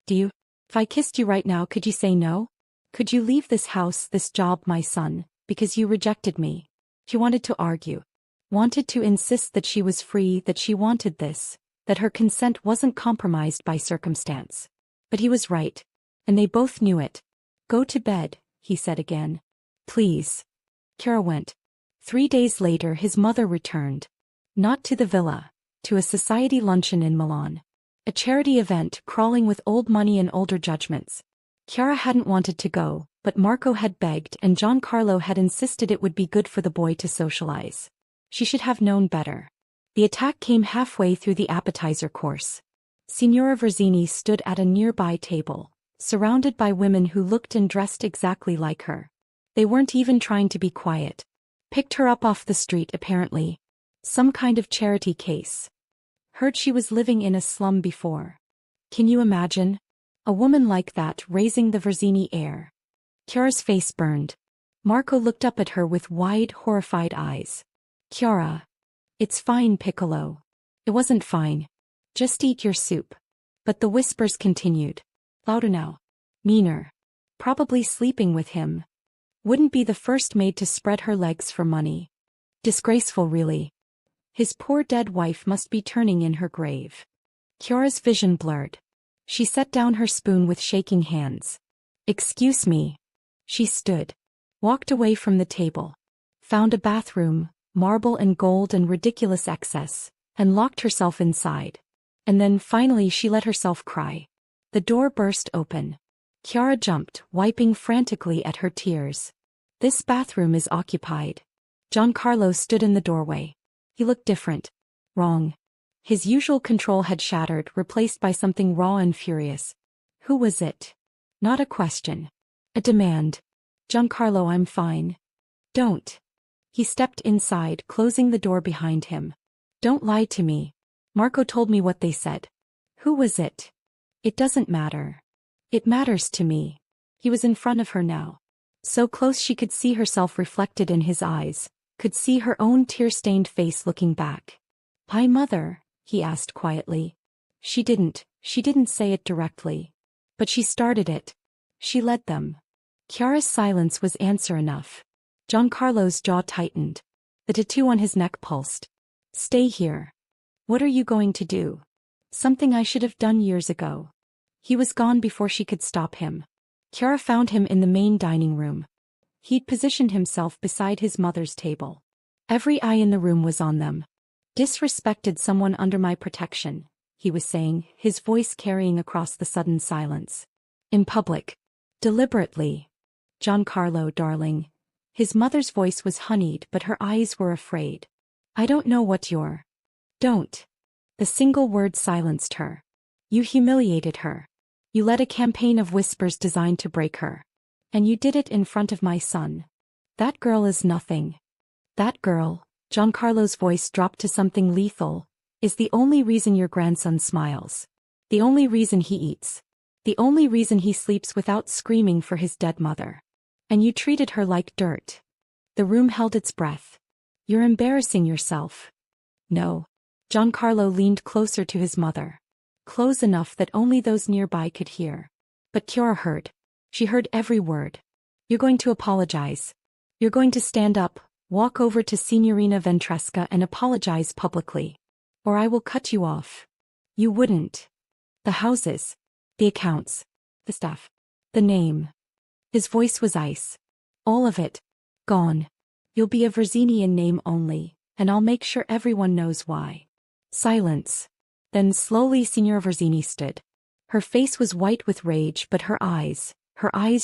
A: Do you? If I kissed you right now, could you say no? Could you leave this house, this job, my son, because you rejected me? She wanted to argue. Wanted to insist that she was free, that she wanted this, that her consent wasn't compromised by circumstance. But he was right. And they both knew it. Go to bed, he said again. Please. Chiara went. 3 days later his mother returned. Not to the villa. To a society luncheon in Milan. A charity event crawling with old money and older judgments. Chiara hadn't wanted to go, but Marco had begged and Giancarlo had insisted it would be good for the boy to socialize. She should have known better. The attack came halfway through the appetizer course. Signora Verzini stood at a nearby table, surrounded by women who looked and dressed exactly like her. They weren't even trying to be quiet. Picked her up off the street apparently. Some kind of charity case. Heard she was living in a slum before. Can you imagine? A woman like that raising the Verzini heir. Chiara's face burned. Marco looked up at her with wide, horrified eyes. Chiara. It's fine, Piccolo. It wasn't fine. Just eat your soup. But the whispers continued. Louder now. Meaner. Probably sleeping with him. Wouldn't be the first maid to spread her legs for money. Disgraceful, really. His poor dead wife must be turning in her grave. Chiara's vision blurred. She set down her spoon with shaking hands. Excuse me. She stood. Walked away from the table. Found a bathroom, marble and gold and ridiculous excess, and locked herself inside. And then finally she let herself cry. The door burst open. Chiara jumped, wiping frantically at her tears. This bathroom is occupied. Giancarlo stood in the doorway. He looked different. Wrong. His usual control had shattered, replaced by something raw and furious. Who was it? Not a question. A demand. Giancarlo, I'm fine. Don't. He stepped inside, closing the door behind him. Don't lie to me. Marco told me what they said. Who was it? It doesn't matter. It matters to me. He was in front of her now. So close she could see herself reflected in his eyes, could see her own tear-stained face looking back. Hi, Mother, he asked quietly. She didn't say it directly. But she started it. She led them. Chiara's silence was answer enough. Giancarlo's jaw tightened. The tattoo on his neck pulsed. Stay here. What are you going to do? Something I should have done years ago. He was gone before she could stop him. Chiara found him in the main dining room. He'd positioned himself beside his mother's table. Every eye in the room was on them. Disrespected someone under my protection, he was saying, his voice carrying across the sudden silence. In public. Deliberately. Giancarlo, darling. His mother's voice was honeyed, but her eyes were afraid. I don't know what you're. Don't. The single word silenced her. You humiliated her. You led a campaign of whispers designed to break her. And you did it in front of my son. That girl is nothing. That girl, Giancarlo's voice dropped to something lethal, is the only reason your grandson smiles. The only reason he eats. The only reason he sleeps without screaming for his dead mother. And you treated her like dirt. The room held its breath. You're embarrassing yourself. No. Giancarlo leaned closer to his mother. Close enough that only those nearby could hear. But Chiara heard. She heard every word. You're going to apologize. You're going to stand up, walk over to Signorina Ventresca and apologize publicly. Or I will cut you off. You wouldn't. The houses. The accounts. The staff. The name. His voice was ice. All of it. Gone. You'll be a Verzini in name only, and I'll make sure everyone knows why. Silence. Then slowly Signora Verzini stood. Her face was white with rage, but her eyes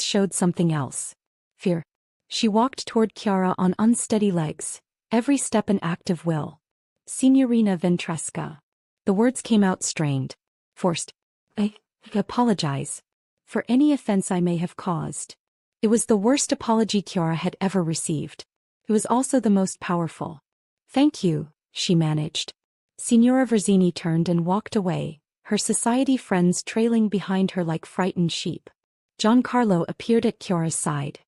A: showed something else. Fear. She walked toward Chiara on unsteady legs, every step an act of will. Signorina Ventresca. The words came out strained. Forced. I apologize. For any offense I may have caused. It was the worst apology Chiara had ever received. It was also the most powerful. Thank you, she managed. Signora Verzini turned and walked away, her society friends trailing behind her like frightened sheep. Giancarlo appeared at Chiara's side.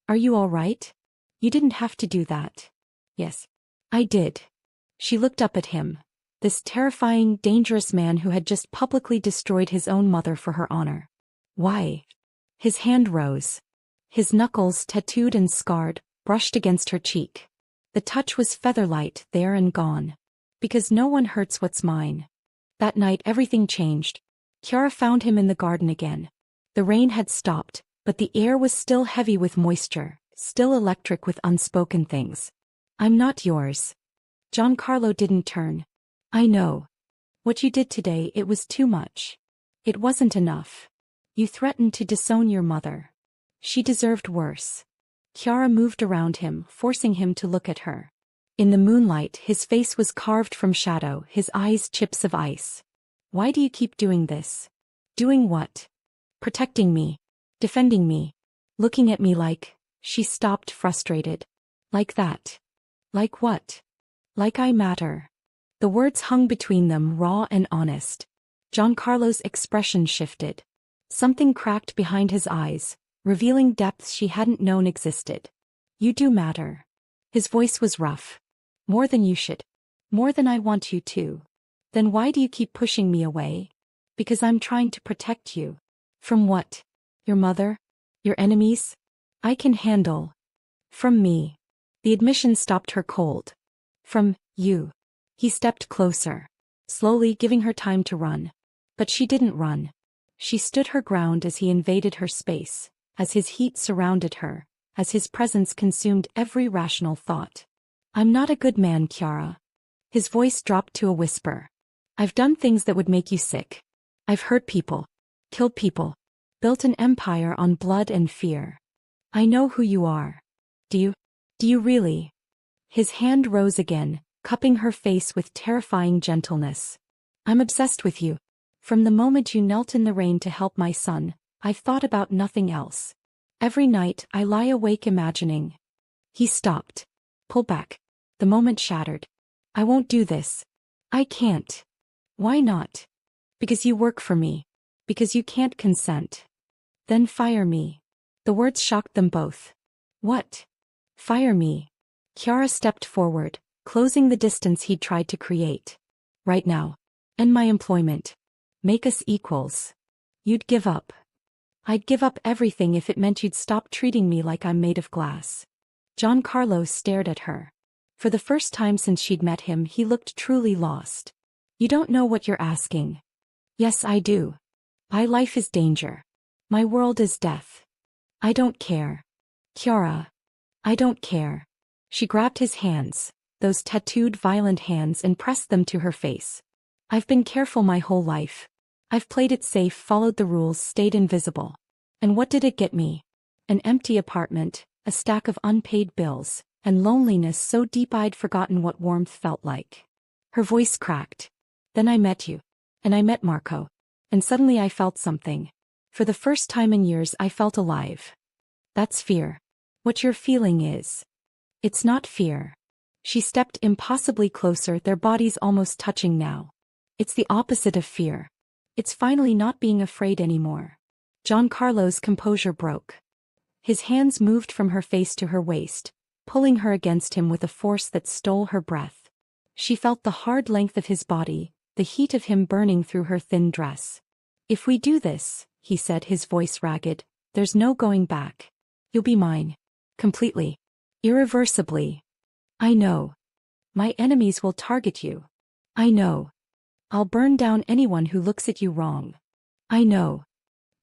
A: Are you all right? You didn't have to do that. Yes. I did. She looked up at him. This terrifying, dangerous man who had just publicly destroyed his own mother for her honor. Why? His hand rose. His knuckles, tattooed and scarred, brushed against her cheek. The touch was featherlight, there and gone. Because no one hurts what's mine. That night everything changed. Chiara found him in the garden again. The rain had stopped, but the air was still heavy with moisture, still electric with unspoken things. I'm not yours. Giancarlo didn't turn. I know. What you did today, it was too much. It wasn't enough. You threatened to disown your mother. She deserved worse. Chiara moved around him, forcing him to look at her. In the moonlight, his face was carved from shadow, his eyes chips of ice. Why do you keep doing this? Doing what? Protecting me. Defending me. Looking at me like... She stopped, frustrated. Like that. Like what? Like I matter. The words hung between them, raw and honest. Giancarlo's expression shifted. Something cracked behind his eyes, revealing depths she hadn't known existed. You do matter. His voice was rough. More than you should. More than I want you to. Then why do you keep pushing me away? Because I'm trying to protect you. From what? Your mother? Your enemies? I can handle. From me. The admission stopped her cold. From you. He stepped closer. Slowly, giving her time to run. But she didn't run. She stood her ground as he invaded her space, as his heat surrounded her, as his presence consumed every rational thought. I'm not a good man, Chiara. His voice dropped to a whisper. I've done things that would make you sick. I've hurt people. Killed people. Built an empire on blood and fear. I know who you are. Do you really? His hand rose again, cupping her face with terrifying gentleness. I'm obsessed with you. From the moment you knelt in the rain to help my son, I've thought about nothing else. Every night I lie awake imagining. He stopped. Pull back. The moment shattered. I won't do this. I can't. Why not? Because you work for me. Because you can't consent. Then fire me. The words shocked them both. What? Fire me. Chiara stepped forward, closing the distance he'd tried to create. Right now. End my employment. Make us equals. You'd give up. I'd give up everything if it meant you'd stop treating me like I'm made of glass. Giancarlo stared at her. For the first time since she'd met him, he looked truly lost. You don't know what you're asking. Yes, I do. My life is danger. My world is death. I don't care. Chiara. I don't care. She grabbed his hands, those tattooed violent hands, and pressed them to her face. I've been careful my whole life. I've played it safe, followed the rules, stayed invisible. And what did it get me? An empty apartment, a stack of unpaid bills, and loneliness so deep I'd forgotten what warmth felt like. Her voice cracked. Then I met you. And I met Marco. And suddenly I felt something. For the first time in years I felt alive. That's fear. What you're feeling is. It's not fear. She stepped impossibly closer, their bodies almost touching now. It's the opposite of fear. It's finally not being afraid anymore. Giancarlo's composure broke. His hands moved from her face to her waist, pulling her against him with a force that stole her breath. She felt the hard length of his body, the heat of him burning through her thin dress. If we do this, he said, his voice ragged, there's no going back. You'll be mine. Completely. Irreversibly. I know. My enemies will target you. I know. I'll burn down anyone who looks at you wrong. I know.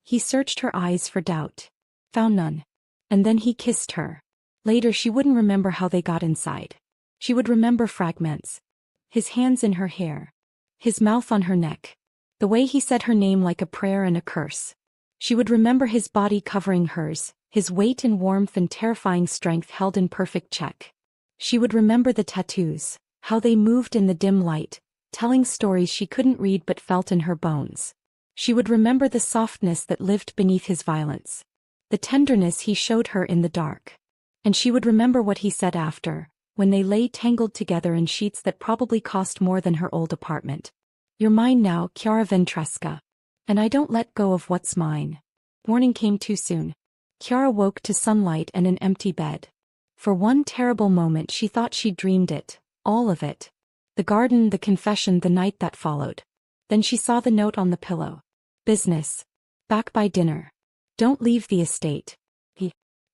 A: He searched her eyes for doubt. Found none. And then he kissed her. Later she wouldn't remember how they got inside. She would remember fragments. His hands in her hair. His mouth on her neck. The way he said her name like a prayer and a curse. She would remember his body covering hers, his weight and warmth and terrifying strength held in perfect check. She would remember the tattoos, how they moved in the dim light, telling stories she couldn't read but felt in her bones. She would remember the softness that lived beneath his violence. The tenderness he showed her in the dark. And she would remember what he said after, when they lay tangled together in sheets that probably cost more than her old apartment. You're mine now, Chiara Ventresca. And I don't let go of what's mine. Morning came too soon. Chiara woke to sunlight and an empty bed. For one terrible moment she thought she'd dreamed it, all of it. The garden, the confession, the night that followed. Then she saw the note on the pillow. Business. Back by dinner. Don't leave the estate.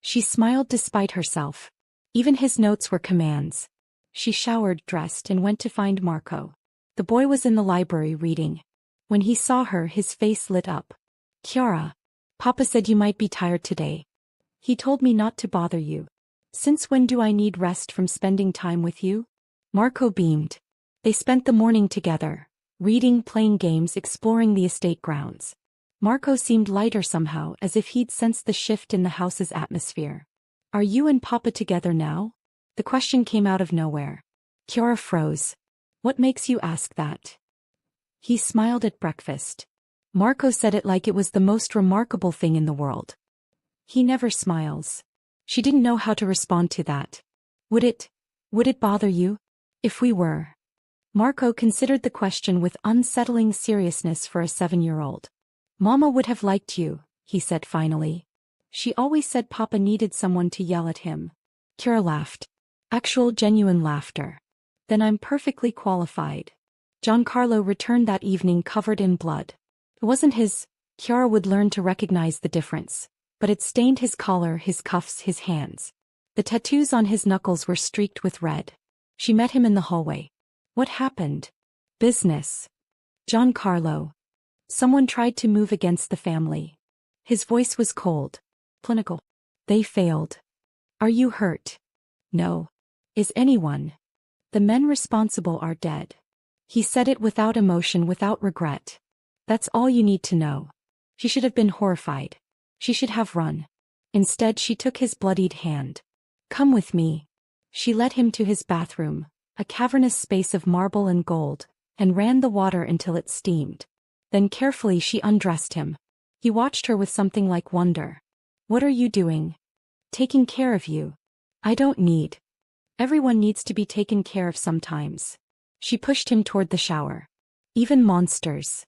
A: She smiled despite herself. Even his notes were commands. She showered, dressed, and went to find Marco. The boy was in the library reading. When he saw her, his face lit up. Chiara. Papa said you might be tired today. He told me not to bother you. Since when do I need rest from spending time with you? Marco beamed. They spent the morning together, reading, playing games, exploring the estate grounds. Marco seemed lighter somehow, as if he'd sensed the shift in the house's atmosphere. Are you and Papa together now? The question came out of nowhere. Chiara froze. What makes you ask that? He smiled at breakfast. Marco said it like it was the most remarkable thing in the world. He never smiles. She didn't know how to respond to that. Would it bother you? If we were? Marco considered the question with unsettling seriousness for a 7-year-old. Mama would have liked you, he said finally. She always said Papa needed someone to yell at him. Chiara laughed. Actual genuine laughter. Then I'm perfectly qualified. Giancarlo returned that evening covered in blood. It wasn't his. Chiara would learn to recognize the difference. But it stained his collar, his cuffs, his hands. The tattoos on his knuckles were streaked with red. She met him in the hallway. What happened? Business. Giancarlo. Someone tried to move against the family. His voice was cold. Clinical. They failed. Are you hurt? No. Is anyone? The men responsible are dead. He said it without emotion, without regret. That's all you need to know. She should have been horrified. She should have run. Instead, she took his bloodied hand. Come with me. She led him to his bathroom, a cavernous space of marble and gold, and ran the water until it steamed. Then carefully she undressed him. He watched her with something like wonder. What are you doing? Taking care of you. I don't need. Everyone needs to be taken care of sometimes. She pushed him toward the shower. Even monsters.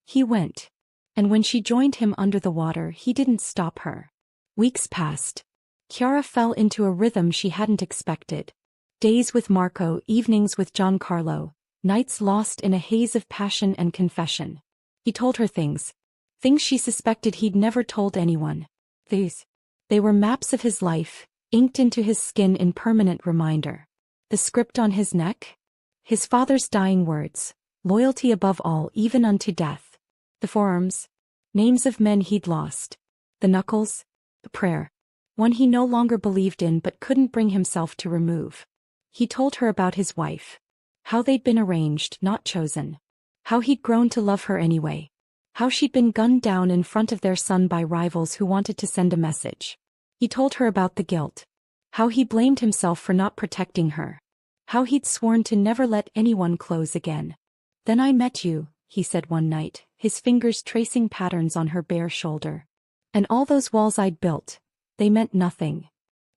A: He went. And when she joined him under the water, he didn't stop her. Weeks passed. Chiara fell into a rhythm she hadn't expected. Days with Marco, evenings with Giancarlo, nights lost in a haze of passion and confession. He told her things. Things she suspected he'd never told anyone. They were maps of his life, inked into his skin in permanent reminder. The script on his neck? His father's dying words. Loyalty above all, even unto death. The forearms. Names of men he'd lost. The knuckles. A prayer. One he no longer believed in but couldn't bring himself to remove. He told her about his wife. How they'd been arranged, not chosen. How he'd grown to love her anyway. How she'd been gunned down in front of their son by rivals who wanted to send a message. He told her about the guilt. How he blamed himself for not protecting her. How he'd sworn to never let anyone close again. Then I met you, he said one night, his fingers tracing patterns on her bare shoulder. And all those walls I'd built, they meant nothing.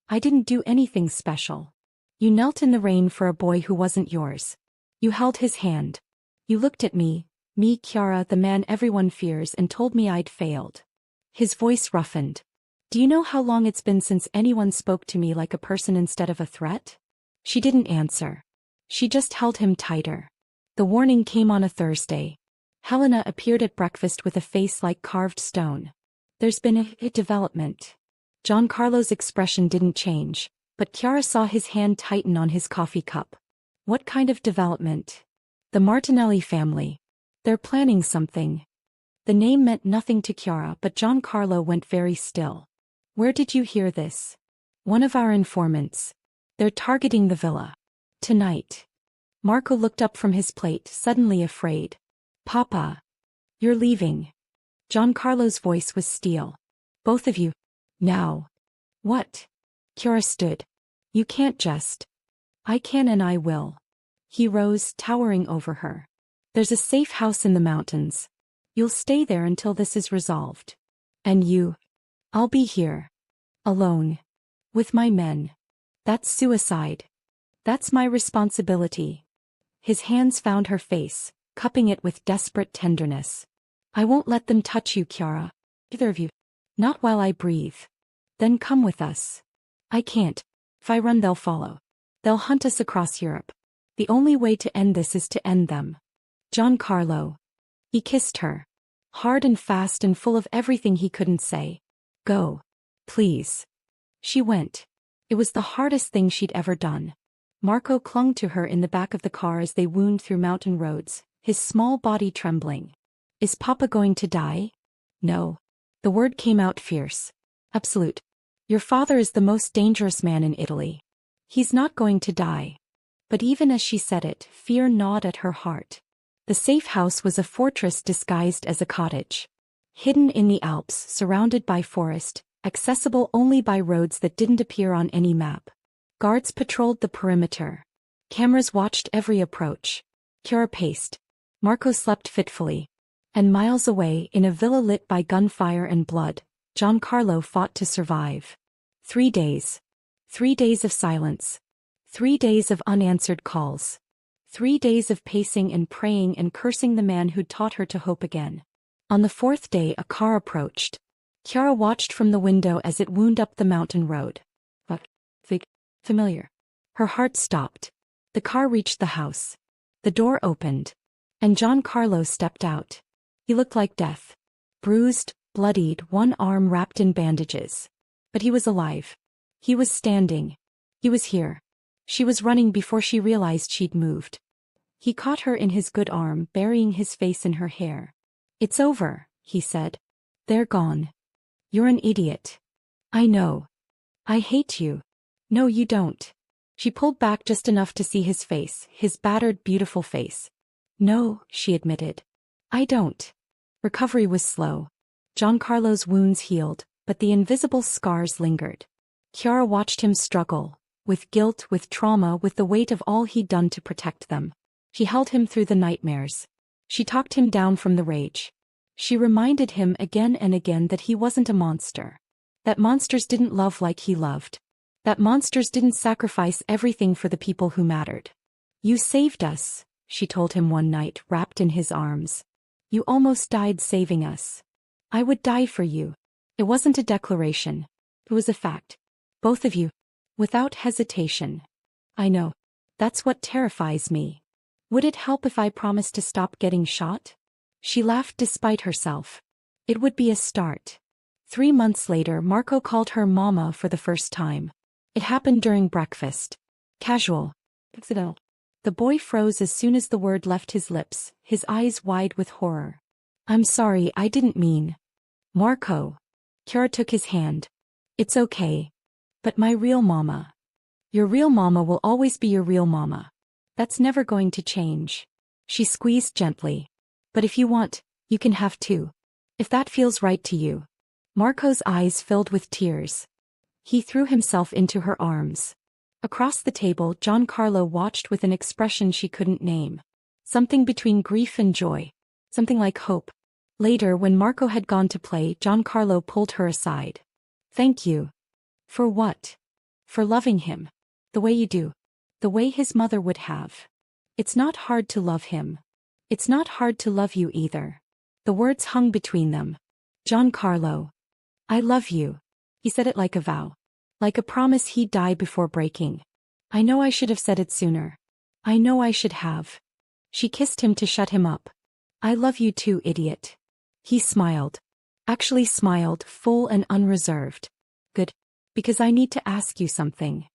A: I didn't do anything special. You knelt in the rain for a boy who wasn't yours. You held his hand. You looked at me, Chiara, the man everyone fears, and told me I'd failed. His voice roughened. Do you know how long it's been since anyone spoke to me like a person instead of a threat? She didn't answer. She just held him tighter. The warning came on a Thursday. Helena appeared at breakfast with a face like carved stone. There's been a development. Giancarlo's expression didn't change, but Chiara saw his hand tighten on his coffee cup. What kind of development? The Martinelli family. They're planning something. The name meant nothing to Chiara, but Giancarlo went very still. Where did you hear this? One of our informants. They're targeting the villa. Tonight. Marco looked up from his plate, suddenly afraid. Papa. You're leaving. Giancarlo's voice was steel. Both of you. Now. What? Chiara stood. You can't just. I can and I will. He rose, towering over her. There's a safe house in the mountains. You'll stay there until this is resolved. And you? I'll be here. Alone. With my men. That's suicide. That's my responsibility. His hands found her face, cupping it with desperate tenderness. I won't let them touch you, Chiara. Either of you. Not while I breathe. Then come with us. I can't. If I run, they'll follow. They'll hunt us across Europe. The only way to end this is to end them. Giancarlo. He kissed her. Hard and fast and full of everything he couldn't say. Go. Please. She went. It was the hardest thing she'd ever done. Marco clung to her in the back of the car as they wound through mountain roads, his small body trembling. Is Papa going to die? No. The word came out fierce. Absolute. Your father is the most dangerous man in Italy. He's not going to die. But even as she said it, fear gnawed at her heart. The safe house was a fortress disguised as a cottage. Hidden in the Alps, surrounded by forest, accessible only by roads that didn't appear on any map. Guards patrolled the perimeter. Cameras watched every approach. Chiara paced. Marco slept fitfully. And miles away, in a villa lit by gunfire and blood, Giancarlo fought to survive. 3 days. 3 days of silence. 3 days of unanswered calls. 3 days of pacing and praying and cursing the man who'd taught her to hope again. On the 4th day a car approached. Chiara watched from the window as it wound up the mountain road. But, familiar. Her heart stopped. The car reached the house. The door opened. And Giancarlo stepped out. He looked like death. Bruised, bloodied, one arm wrapped in bandages. But he was alive. He was standing. He was here. She was running before she realized she'd moved. He caught her in his good arm, burying his face in her hair. It's over, he said. They're gone. You're an idiot. I know. I hate you. No, you don't. She pulled back just enough to see his face, his battered, beautiful face. No, she admitted. I don't. Recovery was slow. Giancarlo's wounds healed, but the invisible scars lingered. Chiara watched him struggle, with guilt, with trauma, with the weight of all he'd done to protect them. She held him through the nightmares. She talked him down from the rage. She reminded him again and again that he wasn't a monster. That monsters didn't love like he loved. That monsters didn't sacrifice everything for the people who mattered. You saved us, she told him one night, wrapped in his arms. You almost died saving us. I would die for you. It wasn't a declaration. It was a fact. Both of you. Without hesitation. I know. That's what terrifies me. Would it help if I promised to stop getting shot? She laughed despite herself. It would be a start. 3 months later, Marco called her Mama for the first time. It happened during breakfast. Casual. Accidental. The boy froze as soon as the word left his lips, his eyes wide with horror. I'm sorry, I didn't mean. Marco. Chiara took his hand. It's okay. But my real mama. Your real mama will always be your real mama. That's never going to change. She squeezed gently. But if you want, you can have 2. If that feels right to you. Marco's eyes filled with tears. He threw himself into her arms. Across the table, Giancarlo watched with an expression she couldn't name. Something between grief and joy. Something like hope. Later, when Marco had gone to play, Giancarlo pulled her aside. Thank you. For what? For loving him. The way you do. The way his mother would have. It's not hard to love him. It's not hard to love you either. The words hung between them. Giancarlo. I love you. He said it like a vow. Like a promise he'd die before breaking. I know I should have said it sooner. I know I should have. She kissed him to shut him up. I love you too, idiot. He smiled. Actually smiled, full and unreserved. Good. Because I need to ask you something.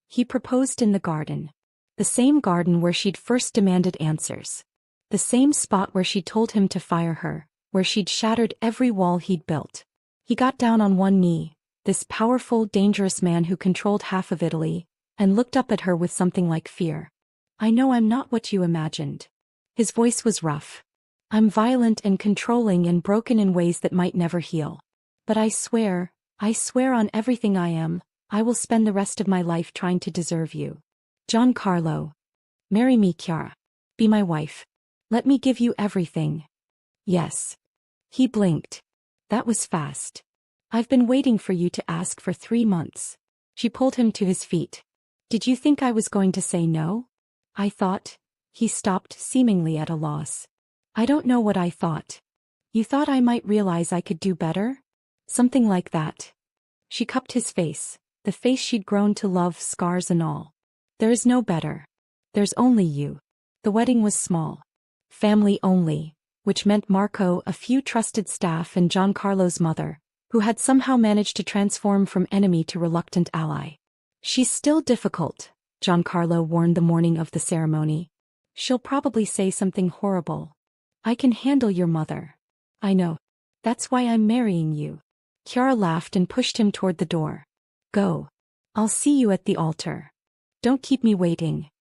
A: He proposed in the garden. The same garden where she'd first demanded answers. The same spot where she told him to fire her, where she'd shattered every wall he'd built. He got down on one knee, this powerful, dangerous man who controlled half of Italy, and looked up at her with something like fear. I know I'm not what you imagined. His voice was rough. I'm violent and controlling and broken in ways that might never heal. But I swear on everything I am, I will spend the rest of my life trying to deserve you. Giancarlo. Marry me, Chiara. Be my wife. Let me give you everything. Yes. He blinked. That was fast. I've been waiting for you to ask for 3 months. She pulled him to his feet. Did you think I was going to say no? I thought. He stopped, seemingly at a loss. I don't know what I thought. You thought I might realize I could do better? Something like that. She cupped his face, the face she'd grown to love, scars and all. There is no better. There's only you. The wedding was small. Family only, which meant Marco, a few trusted staff and Giancarlo's mother, who had somehow managed to transform from enemy to reluctant ally. She's still difficult, Giancarlo warned the morning of the ceremony. She'll probably say something horrible. I can handle your mother. I know. That's why I'm marrying you. Chiara laughed and pushed him toward the door. Go. I'll see you at the altar. Don't keep me waiting.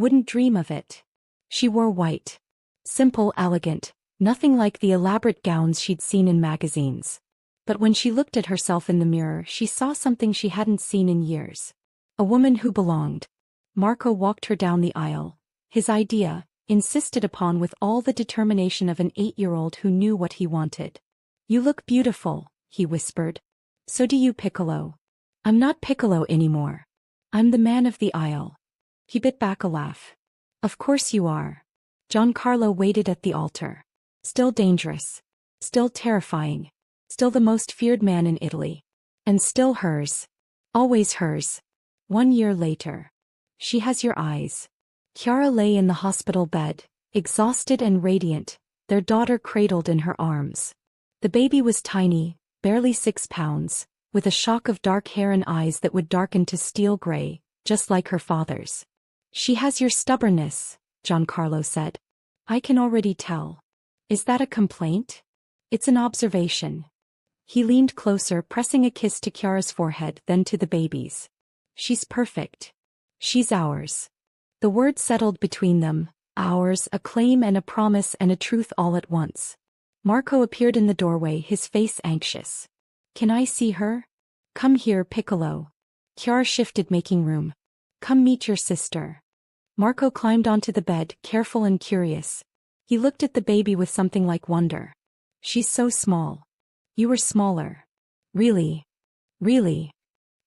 A: Wouldn't dream of it. She wore white. Simple, elegant, nothing like the elaborate gowns she'd seen in magazines. But when she looked at herself in the mirror, she saw something she hadn't seen in years. A woman who belonged. Marco walked her down the aisle. His idea, insisted upon with all the determination of an 8-year-old who knew what he wanted. You look beautiful, he whispered. So do you, Piccolo. I'm not Piccolo anymore. I'm the man of the aisle. He bit back a laugh. Of course you are. Giancarlo waited at the altar. Still dangerous. Still terrifying. Still the most feared man in Italy. And still hers. Always hers. 1 year later. She has your eyes. Chiara lay in the hospital bed, exhausted and radiant, their daughter cradled in her arms. The baby was tiny, barely 6 pounds, with a shock of dark hair and eyes that would darken to steel gray, just like her father's. She has your stubbornness, Giancarlo said. I can already tell. Is that a complaint? It's an observation. He leaned closer, pressing a kiss to Chiara's forehead, then to the baby's. She's perfect. She's ours. The word settled between them, ours, a claim and a promise and a truth all at once. Marco appeared in the doorway, his face anxious. Can I see her? Come here, Piccolo. Chiara shifted, making room. Come meet your sister. Marco climbed onto the bed, careful and curious. He looked at the baby with something like wonder. She's so small. You were smaller. Really? Really?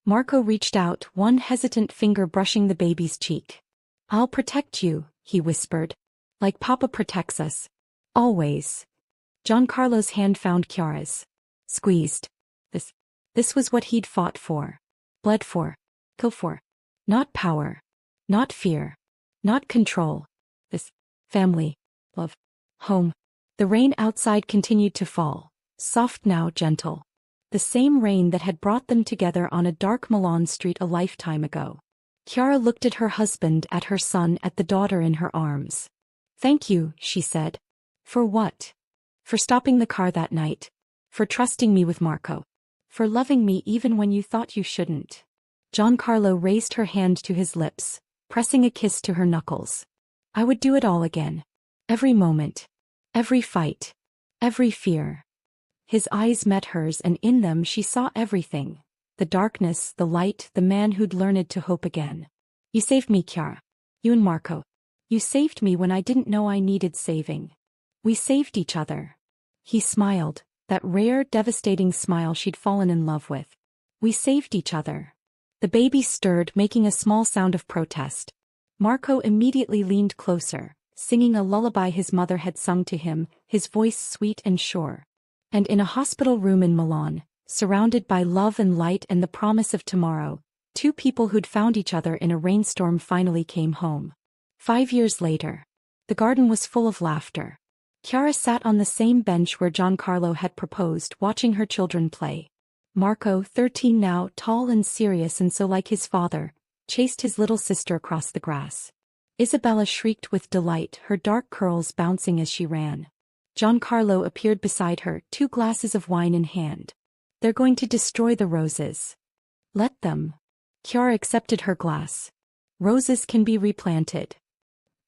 A: Marco reached out, one hesitant finger brushing the baby's cheek. I'll protect you, he whispered. Like Papa protects us. Always. Giancarlo's hand found Chiara's. Squeezed. This was what he'd fought for. Bled for. Killed for. Not power. Not fear. Not control. This. Family. Love. Home. The rain outside continued to fall. Soft now, gentle. The same rain that had brought them together on a dark Milan street a lifetime ago. Chiara looked at her husband, at her son, at the daughter in her arms. Thank you, she said. For what? For stopping the car that night. For trusting me with Marco. For loving me even when you thought you shouldn't. Giancarlo raised her hand to his lips, pressing a kiss to her knuckles. I would do it all again. Every moment. Every fight. Every fear. His eyes met hers, and in them she saw everything. The darkness, the light, the man who'd learned to hope again. You saved me, Chiara. You and Marco. You saved me when I didn't know I needed saving. We saved each other. He smiled, that rare, devastating smile she'd fallen in love with. We saved each other. The baby stirred, making a small sound of protest. Marco immediately leaned closer, singing a lullaby his mother had sung to him, his voice sweet and sure. And in a hospital room in Milan, surrounded by love and light and the promise of tomorrow, 2 people who'd found each other in a rainstorm finally came home. 5 years later. The garden was full of laughter. Chiara sat on the same bench where Giancarlo had proposed, watching her children play. Marco, 13 now, tall and serious and so like his father, chased his little sister across the grass. Isabella shrieked with delight, her dark curls bouncing as she ran. Giancarlo appeared beside her, 2 glasses of wine in hand. They're going to destroy the roses. Let them. Chiara accepted her glass. Roses can be replanted.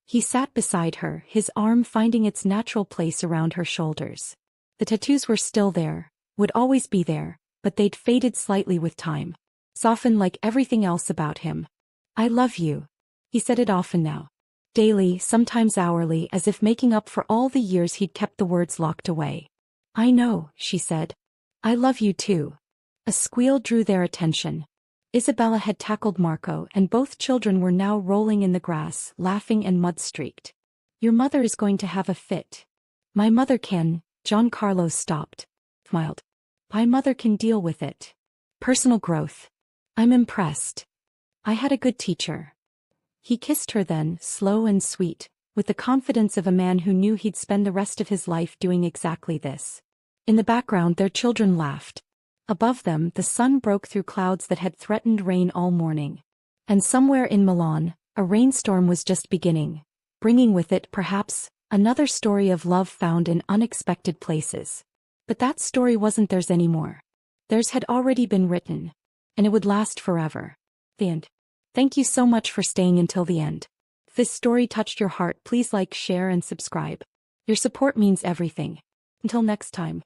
A: He sat beside her, his arm finding its natural place around her shoulders. The tattoos were still there, would always be there, but they'd faded slightly with time. Softened like everything else about him. I love you. He said it often now. Daily, sometimes hourly, as if making up for all the years he'd kept the words locked away. I know, she said. I love you too. A squeal drew their attention. Isabella had tackled Marco, and both children were now rolling in the grass, laughing and mud-streaked. Your mother is going to have a fit. My mother can. Giancarlo stopped. Smiled. My mother can deal with it. Personal growth. I'm impressed. I had a good teacher. He kissed her then, slow and sweet, with the confidence of a man who knew he'd spend the rest of his life doing exactly this. In the background their children laughed. Above them the sun broke through clouds that had threatened rain all morning. And somewhere in Milan, a rainstorm was just beginning, bringing with it, perhaps, another story of love found in unexpected places. But that story wasn't theirs anymore. Theirs had already been written, and it would last forever. The end. Thank you so much for staying until the end. If this story touched your heart, please like, share, and subscribe. Your support means everything. Until next time.